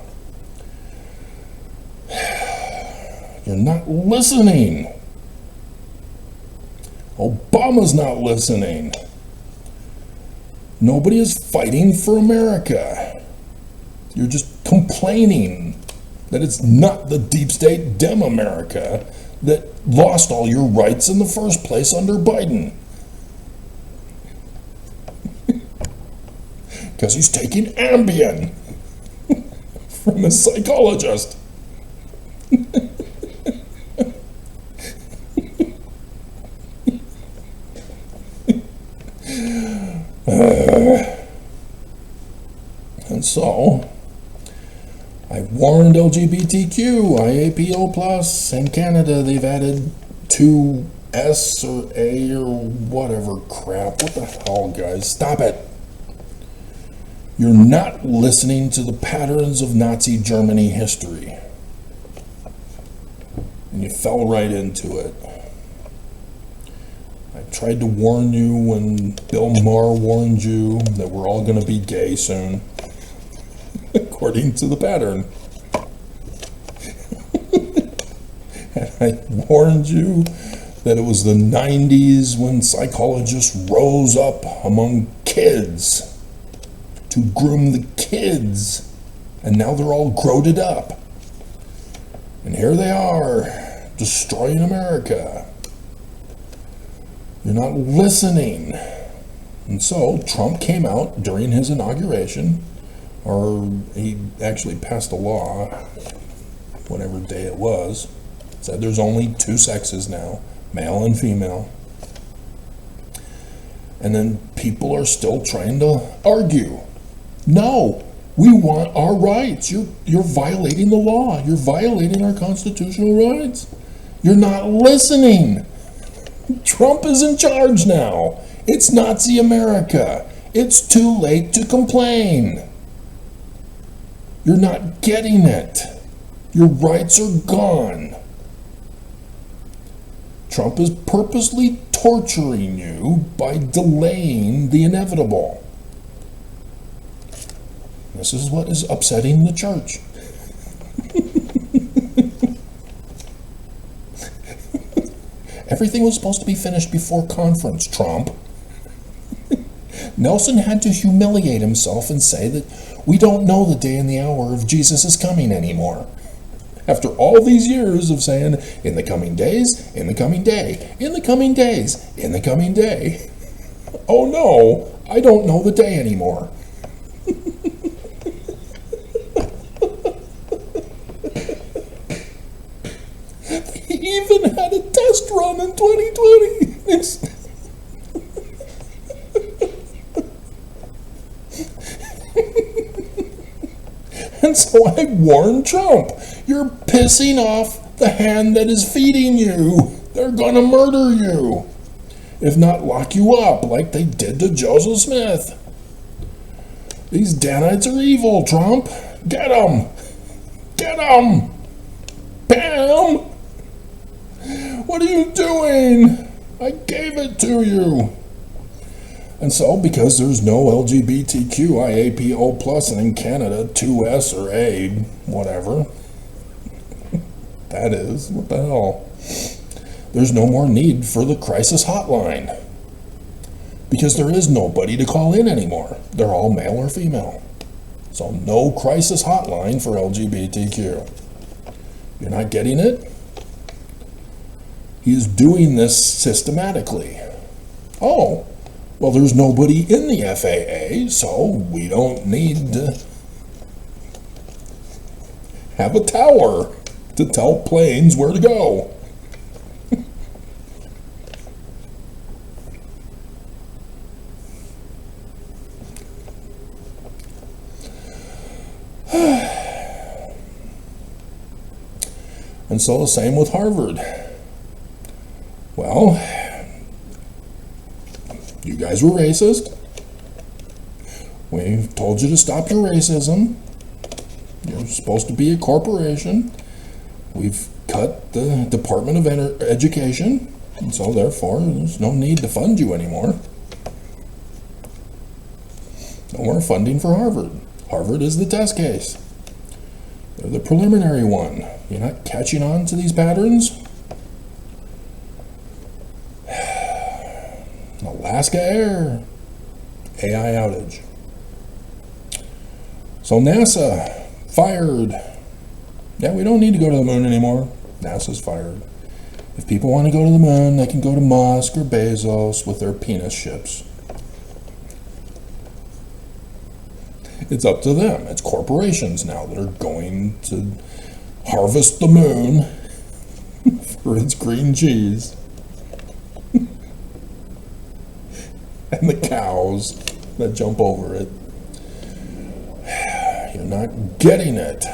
You're not listening. Obama's not listening. Nobody is fighting for America. You're just complaining that it's not the deep state Dem America that lost all your rights in the first place under Biden. Because he's taking Ambien from a psychologist. And so, I warned LGBTQ, IAPO+, in Canada they've added 2S or A or whatever crap. What the hell, guys? Stop it. You're not listening to the patterns of Nazi Germany history. And you fell right into it. I tried to warn you when Bill Maher warned you that we're all going to be gay soon, according to the pattern. And I warned you that it was the 90s when psychologists rose up among kids to groom the kids, and now they're all groated up. And here they are. destroying America. You're not listening. And so Trump came out during his inauguration, or he actually passed a law, whatever day it was, said there's only two sexes now, male and female. And then people are still trying to argue. No, we want our rights. You're violating the law. You're violating our constitutional rights. You're not listening. Trump is in charge now. It's Nazi America. It's too late to complain. You're not getting it. Your rights are gone. Trump is purposely torturing you by delaying the inevitable. This is what is upsetting the church. Everything was supposed to be finished before conference, Trump. Nelson had to humiliate himself and say that we don't know the day and the hour of Jesus' coming anymore. After all these years of saying, in the coming days, in the coming day, in the coming days, in the coming day. Oh no, I don't know the day anymore. He even had a test run in 2020. And so I warned Trump, you're pissing off the hand that is feeding you. They're gonna murder you. If not, lock you up like they did to Joseph Smith. These Danites are evil, Trump. Get them. Get them. Bam. What are you doing? I gave it to you. And so, because there's no LGBTQIAPO plus in Canada, 2S or A, whatever, that is, what the hell, there's no more need for the crisis hotline. Because there is nobody to call in anymore. They're all male or female. So no crisis hotline for LGBTQ. You're not getting it? He is doing this systematically. Oh, well, there's nobody in the FAA, so we don't need to have a tower to tell planes where to go. And so the same with Harvard. Well, you guys were racist. We told you to stop your racism. You're supposed to be a corporation. We've cut the Department of Education, and so therefore there's no need to fund you anymore. No more funding for Harvard. Harvard is the test case. They're the preliminary one. You're not catching on to these patterns? Alaska Air, AI outage. So NASA, fired. Yeah, we don't need to go to the moon anymore. NASA's fired. If people want to go to the moon, they can go to Musk or Bezos with their penis ships. It's up to them. It's corporations now that are going to harvest the moon for its green cheese. And the cows that jump over it. You're not getting it.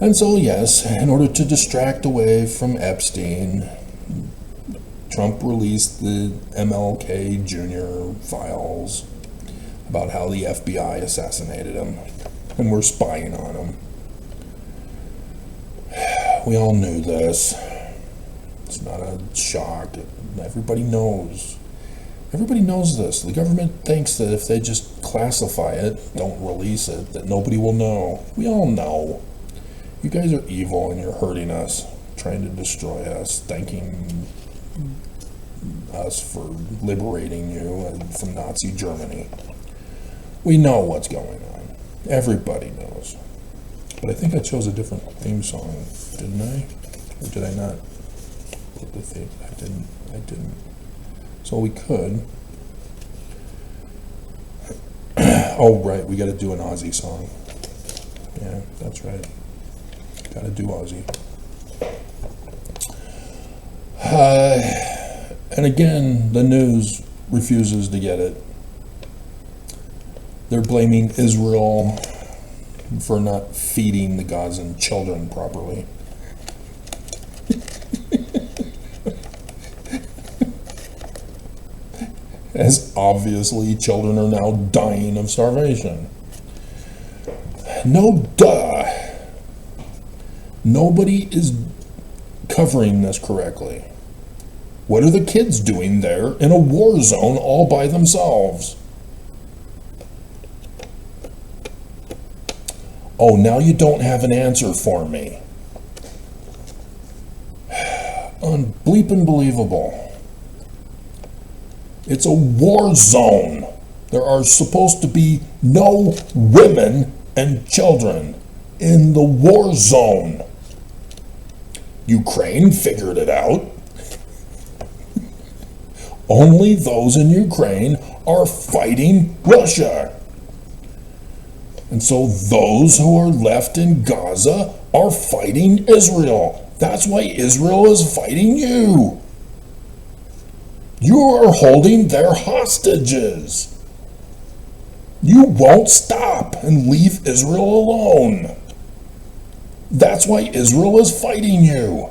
And so, yes, in order to distract away from Epstein, Trump released the MLK Jr. files about how the FBI assassinated him and were spying on him. We all knew this. It's not a shock. Everybody knows. Everybody knows this. The government thinks that if they just classify it, don't release it, that nobody will know. We all know. You guys are evil and you're hurting us, trying to destroy us, thanking us for liberating you from Nazi Germany. We know what's going on. Everybody knows. But I think I chose a different theme song, didn't I? Or did I not put the theme? I didn't. So we could. Oh, right, we gotta do an Aussie song. Yeah, that's right. Gotta do Aussie. And again, the news refuses to get it. They're blaming Israel for not feeding the Gazan children properly. As obviously children are now dying of starvation. No duh. Nobody is covering this correctly. What are the kids doing there in a war zone all by themselves? Oh, now you don't have an answer for me. Unbleepin' believable. It's a war zone. There are supposed to be no women and children in the war zone. Ukraine figured it out. Only those in Ukraine are fighting Russia. And so those who are left in Gaza are fighting Israel. That's why Israel is fighting you. You are holding their hostages. You won't stop and leave Israel alone. That's why Israel is fighting you.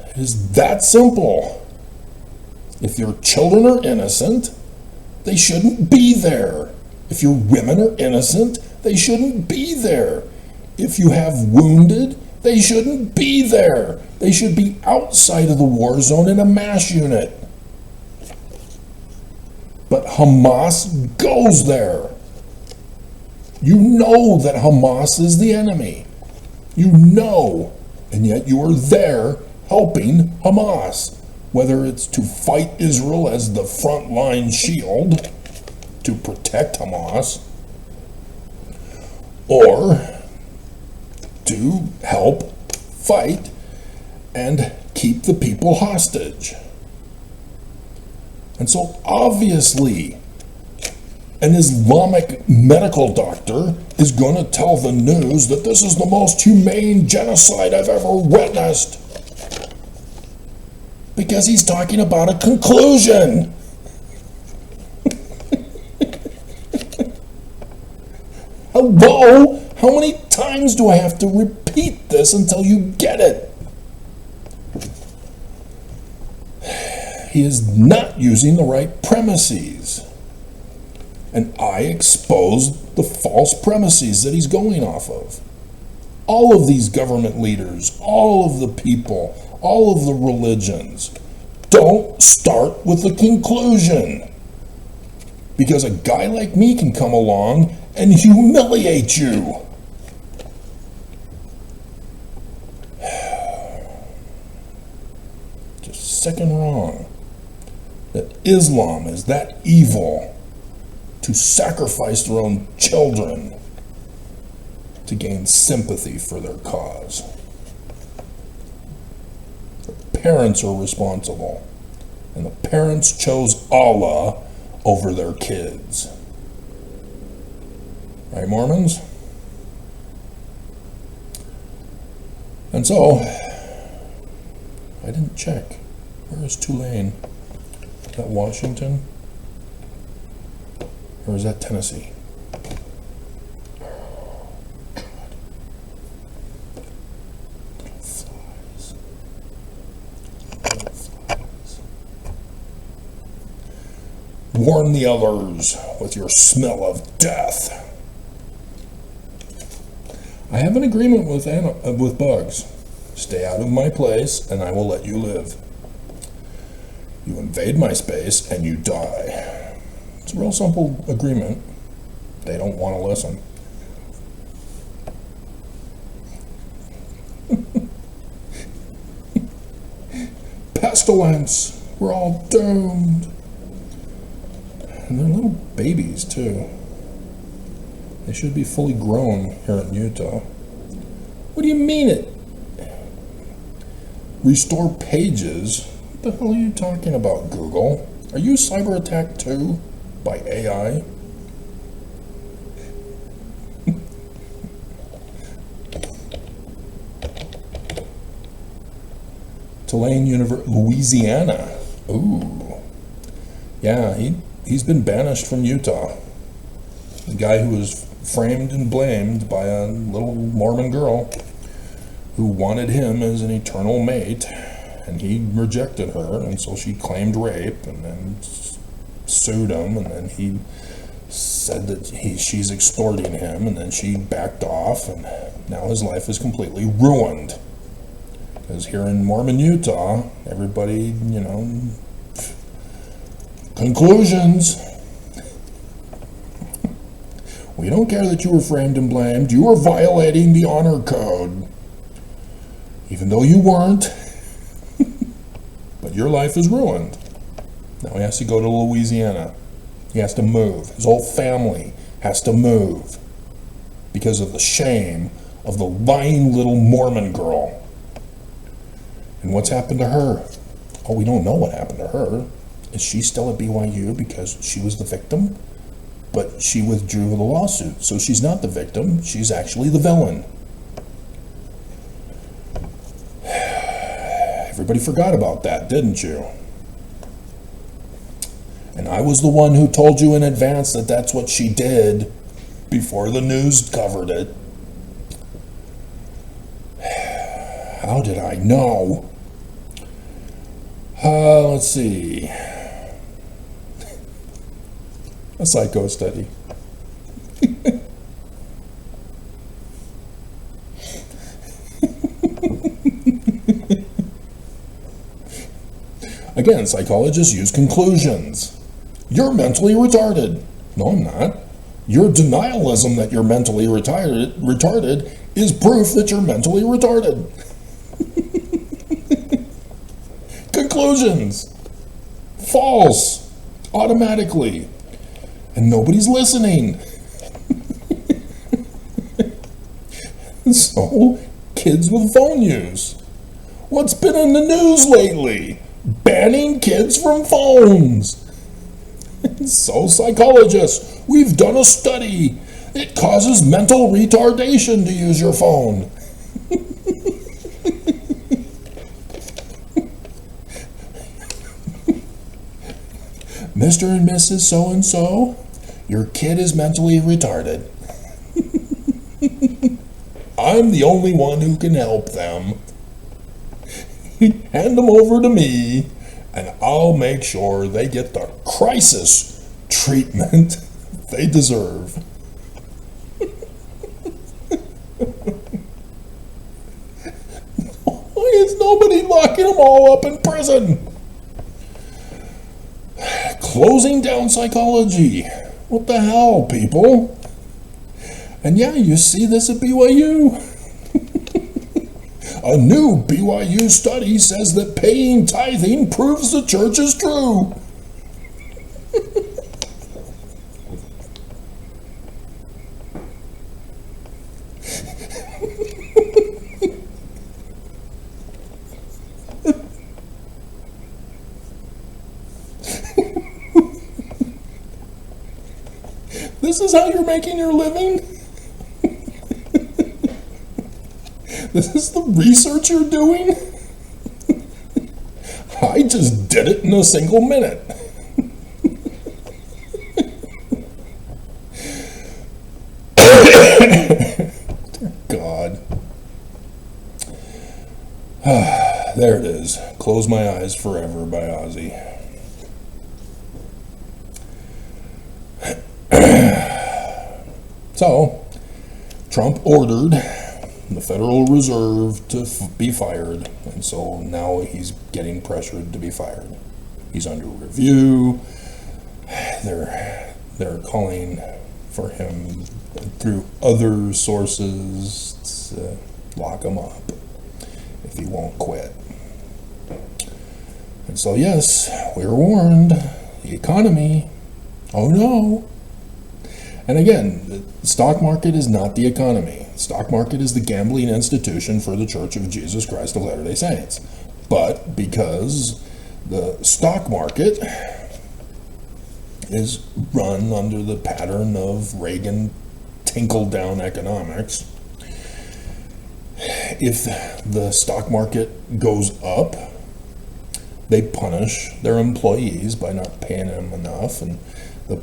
It is that simple. If your children are innocent, they shouldn't be there. If your women are innocent, they shouldn't be there. If you have wounded, they shouldn't be there. They should be outside of the war zone in a MASH unit. But Hamas goes there. You know that Hamas is the enemy. You know, and yet you are there helping Hamas. Whether it's to fight Israel as the frontline shield to protect Hamas, or to help fight and keep the people hostage. And so obviously, an Islamic medical doctor is going to tell the news that this is the most humane genocide I've ever witnessed. Because he's talking about a conclusion. Hello? How many times do I have to repeat this until you get it? He is not using the right premises. And I exposed the false premises that he's going off of. All of these government leaders, all of the people, all of the religions, don't start with the conclusion. Because a guy like me can come along and humiliate you. Just sick and wrong. That Islam is that evil to sacrifice their own children to gain sympathy for their cause. The parents are responsible, and the parents chose Allah over their kids. Right, Mormons? And so, I didn't check. Where is Tulane? Is that Washington? Or is that Tennessee? Warn the others with your smell of death. I have an agreement with bugs. Stay out of my place and I will let you live. You invade my space and you die. It's a real simple agreement. They don't want to listen. Pestilence. We're all doomed. And they're little babies, too. They should be fully grown here in Utah. What do you mean it? Restore pages? What the hell are you talking about, Google? Are you cyber attacked too? By AI? Tulane University, Louisiana. Ooh. Yeah, he's been banished from Utah. The guy who was framed and blamed by a little Mormon girl who wanted him as an eternal mate, and he rejected her, and so she claimed rape and then sued him, and then he said that she's extorting him, and then she backed off, and now his life is completely ruined. Because here in Mormon Utah, everybody, conclusions. We don't care that you were framed and blamed. You are violating the honor code. Even though you weren't. But your life is ruined. Now he has to go to Louisiana. He has to move. His whole family has to move. Because of the shame of the lying little Mormon girl. And what's happened to her? Oh, we don't know what happened to her. Is she still at BYU because she was the victim? But she withdrew the lawsuit, so she's not the victim. She's actually the villain. Everybody forgot about that, didn't you? And I was the one who told you in advance that that's what she did before the news covered it. How did I know? Let's see. A psycho study. Again, psychologists use conclusions. You're mentally retarded. No, I'm not. Your denialism that you're mentally retarded is proof that you're mentally retarded. Conclusions. False. Automatically. And nobody's listening. So, kids with phone use. What's been in the news lately? Banning kids from phones. So, psychologists, we've done a study. It causes mental retardation to use your phone. Mr. and Mrs. So-and-so, your kid is mentally retarded. I'm the only one who can help them. Hand them over to me, and I'll make sure they get the crisis treatment they deserve. Why is nobody locking them all up in prison? Closing down psychology. What the hell, people? And yeah, you see this at BYU. A new BYU study says that paying tithing proves the church is true. This is how you're making your living? This is the research you're doing? I just did it in a single minute. God. There it is. Close My Eyes Forever by Ozzy. So, Trump ordered the Federal Reserve to be fired, and so now he's getting pressured to be fired. He's under review. They're calling for him through other sources to lock him up if he won't quit. And so yes, we were warned. The economy. Oh no. And again, the stock market is not the economy. The stock market is the gambling institution for the Church of Jesus Christ of Latter-day Saints. But because the stock market is run under the pattern of Reagan tinkle-down economics, if the stock market goes up, they punish their employees by not paying them enough, and the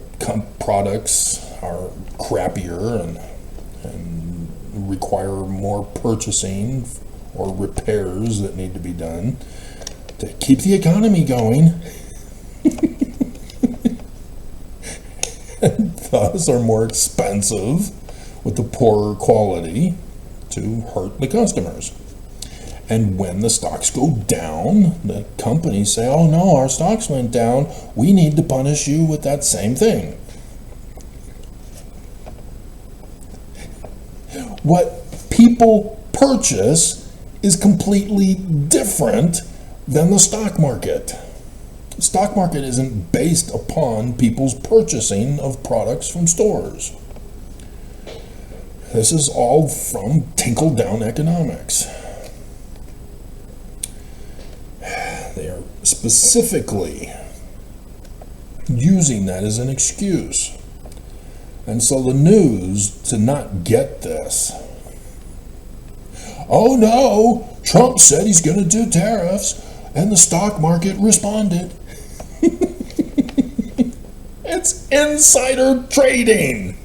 products are crappier and require more purchasing or repairs that need to be done to keep the economy going, and thus are more expensive with the poorer quality to hurt the customers. And when the stocks go down, the companies say, oh no, our stocks went down, we need to punish you with that same thing. What people purchase is completely different than the stock market. The stock market isn't based upon people's purchasing of products from stores. This is all from tinkle-down economics. They are specifically using that as an excuse. And so the news, to not get this, oh no, Trump said he's going to do tariffs, and the stock market responded. It's insider trading.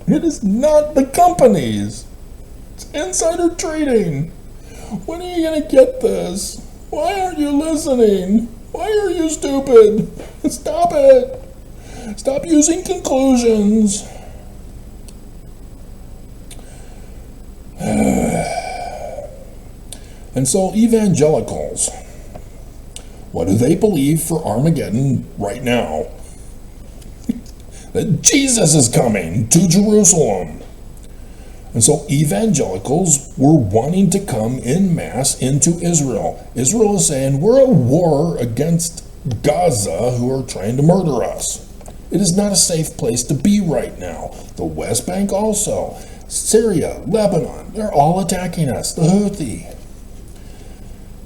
It is not the companies. It's insider trading. When are you going to get this? Why aren't you listening? Why are you stupid? Stop it. Stop using conclusions. And so evangelicals, what do they believe for Armageddon right now? That Jesus is coming to Jerusalem. And so evangelicals were wanting to come en masse into Israel. Israel is saying, we're at war against Gaza, who are trying to murder us. It is not a safe place to be right now. The West Bank also. Syria, Lebanon, they're all attacking us. The Houthi.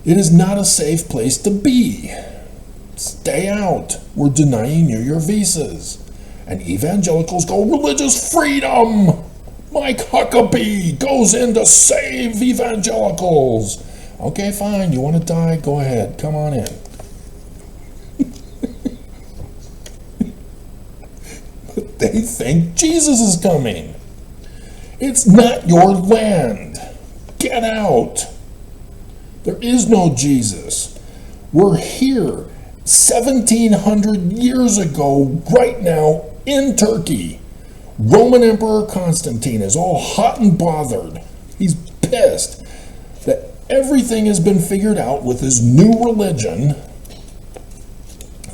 It is not a safe place to be. Stay out. We're denying you your visas. And evangelicals go, religious freedom! Mike Huckabee goes in to save evangelicals. Okay, fine. You want to die? Go ahead. Come on in. But they think Jesus is coming. It's not your land. Get out. There is no Jesus. We're here 1,700 years ago, right now, in Turkey. Roman Emperor Constantine is all hot and bothered. He's pissed that everything has been figured out with his new religion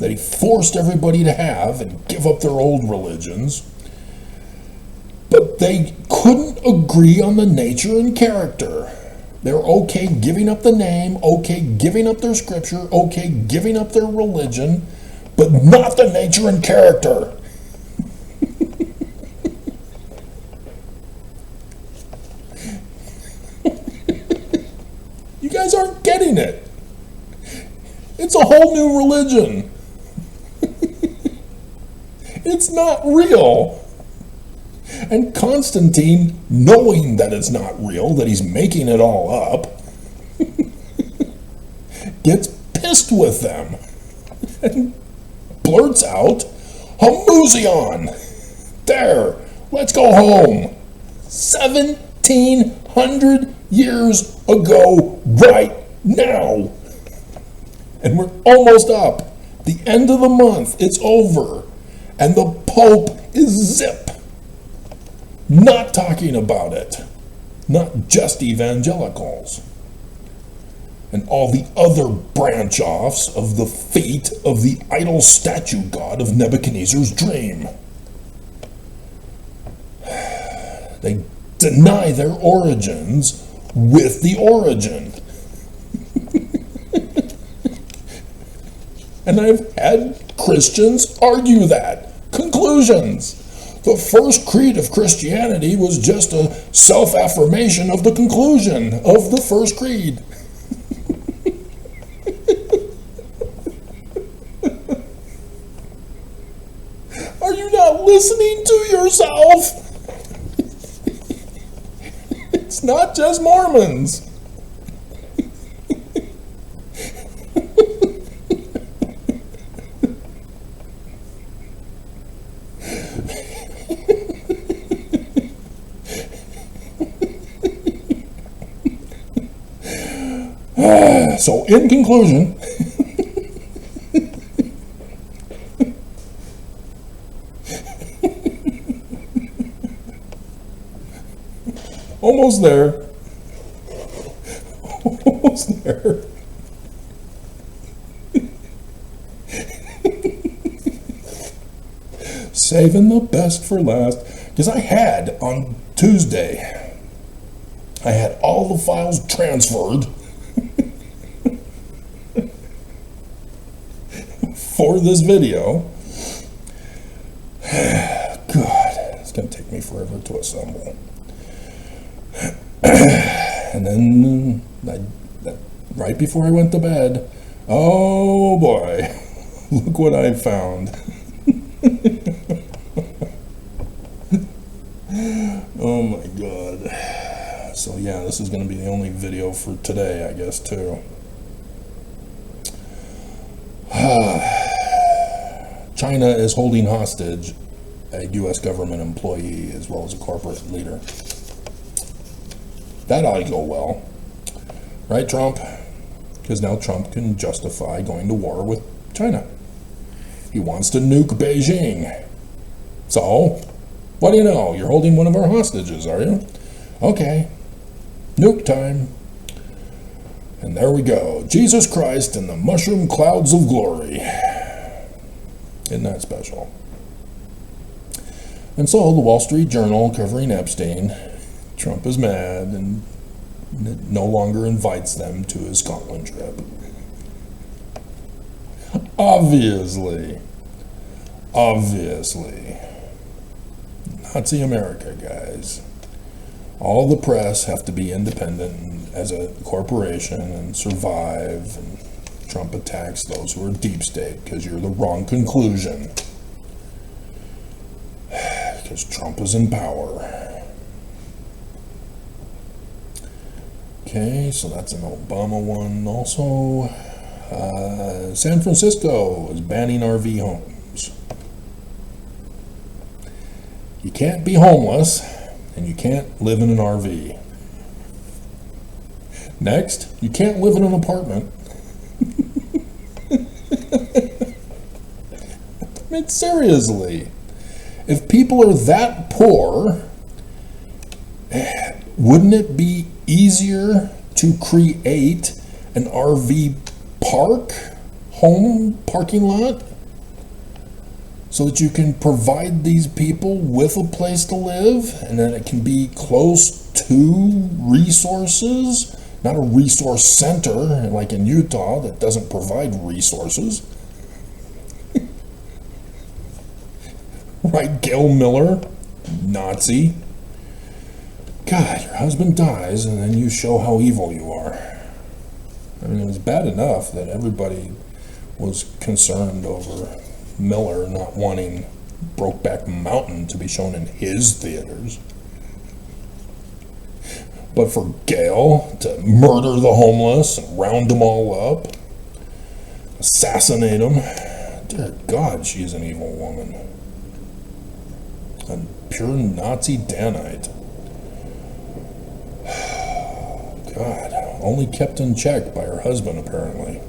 that he forced everybody to have and give up their old religions. But they couldn't agree on the nature and character. They're okay giving up the name, okay giving up their scripture, okay giving up their religion, but not the nature and character. You guys aren't getting it. It's a whole new religion. It's not real. And Constantine, knowing that it's not real, that he's making it all up, gets pissed with them and blurts out, Homoousion! There, let's go home. 1,700 years ago, right now. And we're almost up. The end of the month, it's over. And the Pope is zip. Not talking about it. Not just evangelicals. And all the other branch-offs of the fate of the idol statue god of Nebuchadnezzar's dream. They deny their origins with the origin. And I've had Christians argue that. Conclusions. The first creed of Christianity was just a self-affirmation of the conclusion of the first creed. Are you not listening to yourself? It's not just Mormons. So, in conclusion, almost there. Almost there. Saving the best for last. Because I had, on Tuesday, I had all the files transferred for this video. God, it's going to take me forever to assemble. And then, right before I went to bed, oh boy, look what I found. Oh my God. So yeah, this is going to be the only video for today, I guess, too. China is holding hostage a U.S. government employee as well as a corporate leader. That ought to go well. Right, Trump? Because now Trump can justify going to war with China. He wants to nuke Beijing. So, what do you know? You're holding one of our hostages, are you? Okay. Nuke time. And there we go. Jesus Christ and the mushroom clouds of glory. Isn't that special? And so the Wall Street Journal covering Epstein, Trump is mad and no longer invites them to his Scotland trip. Obviously. Nazi America, guys. All the press have to be independent as a corporation and survive, and Trump attacks those who are deep state because you're the wrong conclusion. Because Trump is in power. Okay, so that's an Obama one. Also, San Francisco is banning RV homes. You can't be homeless, and you can't live in an RV. Next, you can't live in an apartment. I mean, seriously. If people are that poor, wouldn't it be easier to create an RV park, home parking lot, so that you can provide these people with a place to live, and then it can be close to resources, not a resource center like in Utah that doesn't provide resources. Right, Gail Miller, Nazi. God, your husband dies and then you show how evil you are. I mean, it was bad enough that everybody was concerned over Miller not wanting Brokeback Mountain to be shown in his theaters. But for Gail to murder the homeless and round them all up, assassinate them, dear God, she's an evil woman. A pure Nazi Danite. God, only kept in check by her husband, apparently.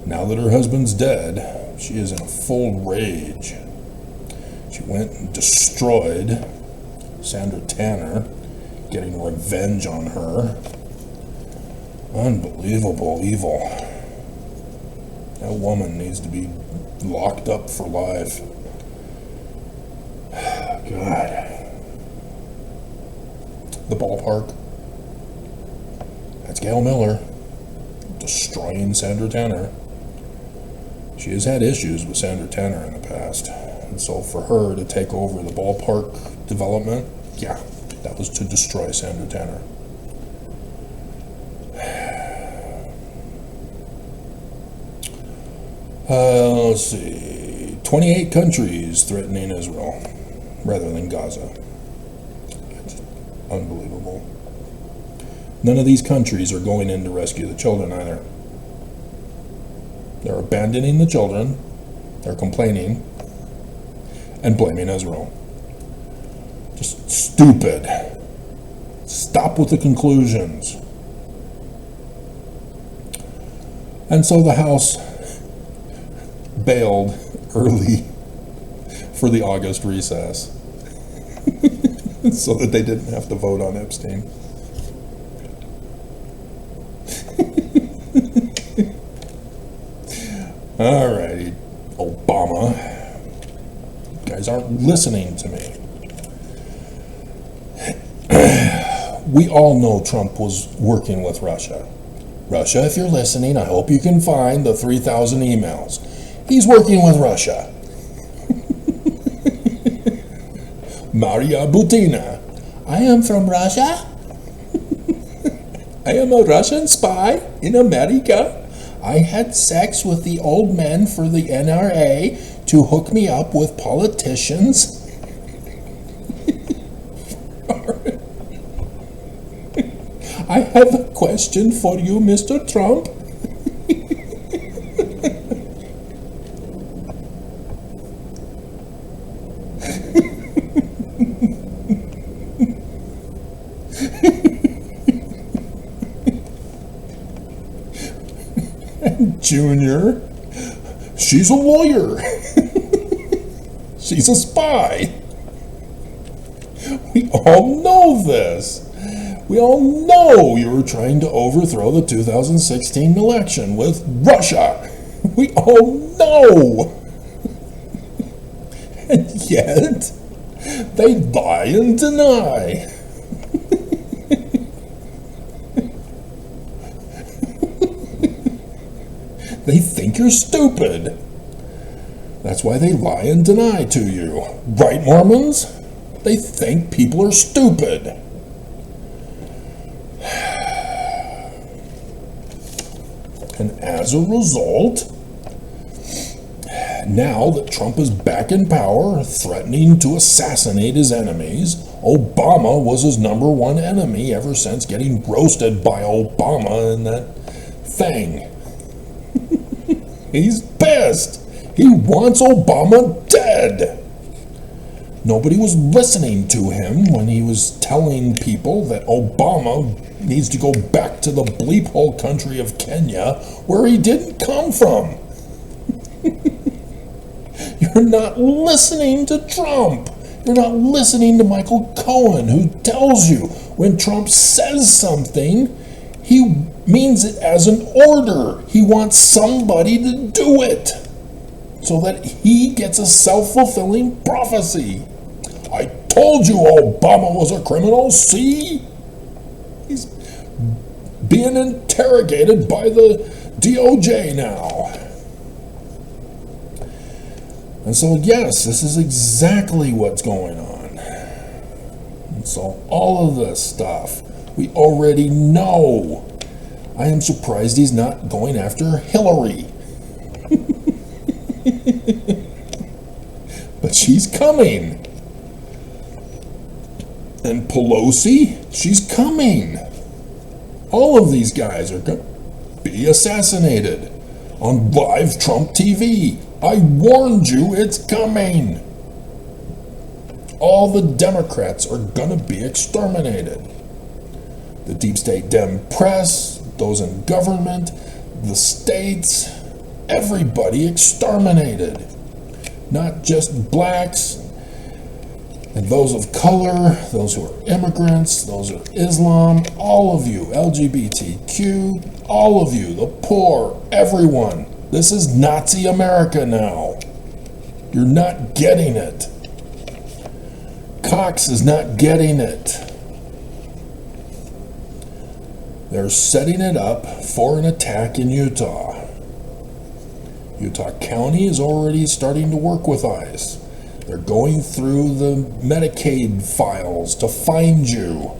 Now that her husband's dead, she is in a full rage. She went and destroyed Sandra Tanner, getting revenge on her. Unbelievable evil. That woman needs to be locked up for life. God. The ballpark. That's Gail Miller destroying Sandra Tanner. She has had issues with Sandra Tanner in the past. And so for her to take over the ballpark development, yeah, that was to destroy Sandra Tanner. Let's see. 28 countries threatening Israel rather than Gaza. It's unbelievable. None of these countries are going in to rescue the children either. They're abandoning the children, they're complaining, and blaming Israel. Just stupid. Stop with the conclusions. And so the House bailed early for the August recess so that they didn't have to vote on Epstein. Alrighty, Obama. You guys aren't listening to me. We all know Trump was working with Russia. Russia, if you're listening, I hope you can find the 3,000 emails. He's working with Russia. Maria Butina. I am from Russia. I am a Russian spy in America. I had sex with the old men for the NRA to hook me up with politicians. I have a question for you, Mr. Trump. Junior, she's a lawyer. She's a spy. We all know this. We all know you were trying to overthrow the 2016 election with Russia. We all know. And yet, they lie and deny. They think you're stupid. That's why they lie and deny to you. Right, Mormons? They think people are stupid. And as a result, now that Trump is back in power, threatening to assassinate his enemies, Obama was his #1 enemy ever since getting roasted by Obama in that thing. He's pissed. He wants Obama dead. Nobody was listening to him when he was telling people that Obama needs to go back to the bleep hole country of Kenya, where he didn't come from. You're not listening to Trump. You're not listening to Michael Cohen, who tells you when Trump says something, he means it as an order. He wants somebody to do it so that he gets a self-fulfilling prophecy. I told you Obama was a criminal. See? He's being interrogated by the DOJ now. And so, yes, this is exactly what's going on. And so all of this stuff we already know. I am surprised he's not going after Hillary. But she's coming. And Pelosi, she's coming. All of these guys are going to be assassinated on live Trump TV. I warned you, it's coming. All the Democrats are going to be exterminated. The deep state Dem press, those in government, the states, everybody exterminated. Not just blacks and those of color, those who are immigrants, those who are Islam, all of you, LGBTQ, all of you, the poor, everyone. This is Nazi America now. You're not getting it. Cox is not getting it. They're setting it up for an attack in Utah. Utah County is already starting to work with ICE. They're going through the Medicaid files to find you.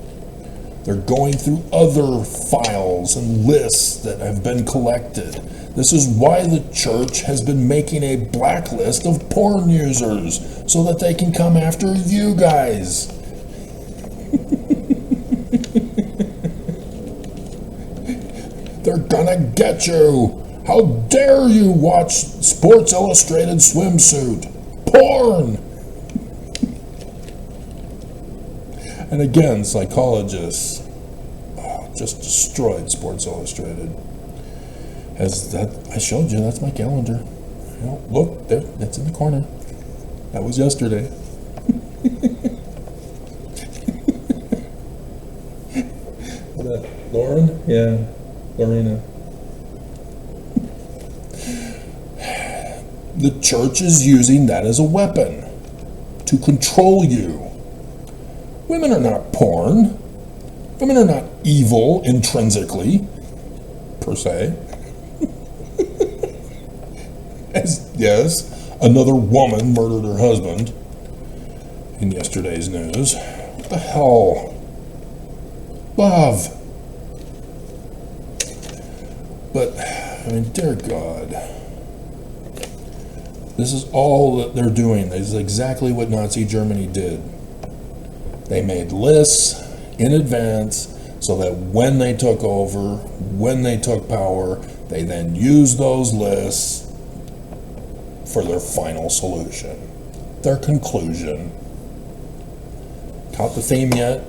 They're going through other files and lists that have been collected. This is why the church has been making a blacklist of porn users so that they can come after you guys. They're gonna get you. How dare you watch Sports Illustrated swimsuit? Porn! And again, psychologists just destroyed Sports Illustrated. As that, I showed you, that's my calendar. You know, look, there, that's in the corner. That was yesterday. That Lauren? Yeah, Lorena. The church is using that as a weapon to control you. Women are not porn. Women are not evil intrinsically, per se. As, yes, another woman murdered her husband in yesterday's news. What the hell? Love. But, I mean, dear God. This is all that they're doing. This is exactly what Nazi Germany did. They made lists in advance so that when they took over, when they took power, they then used those lists for their final solution, their conclusion. Caught the theme yet?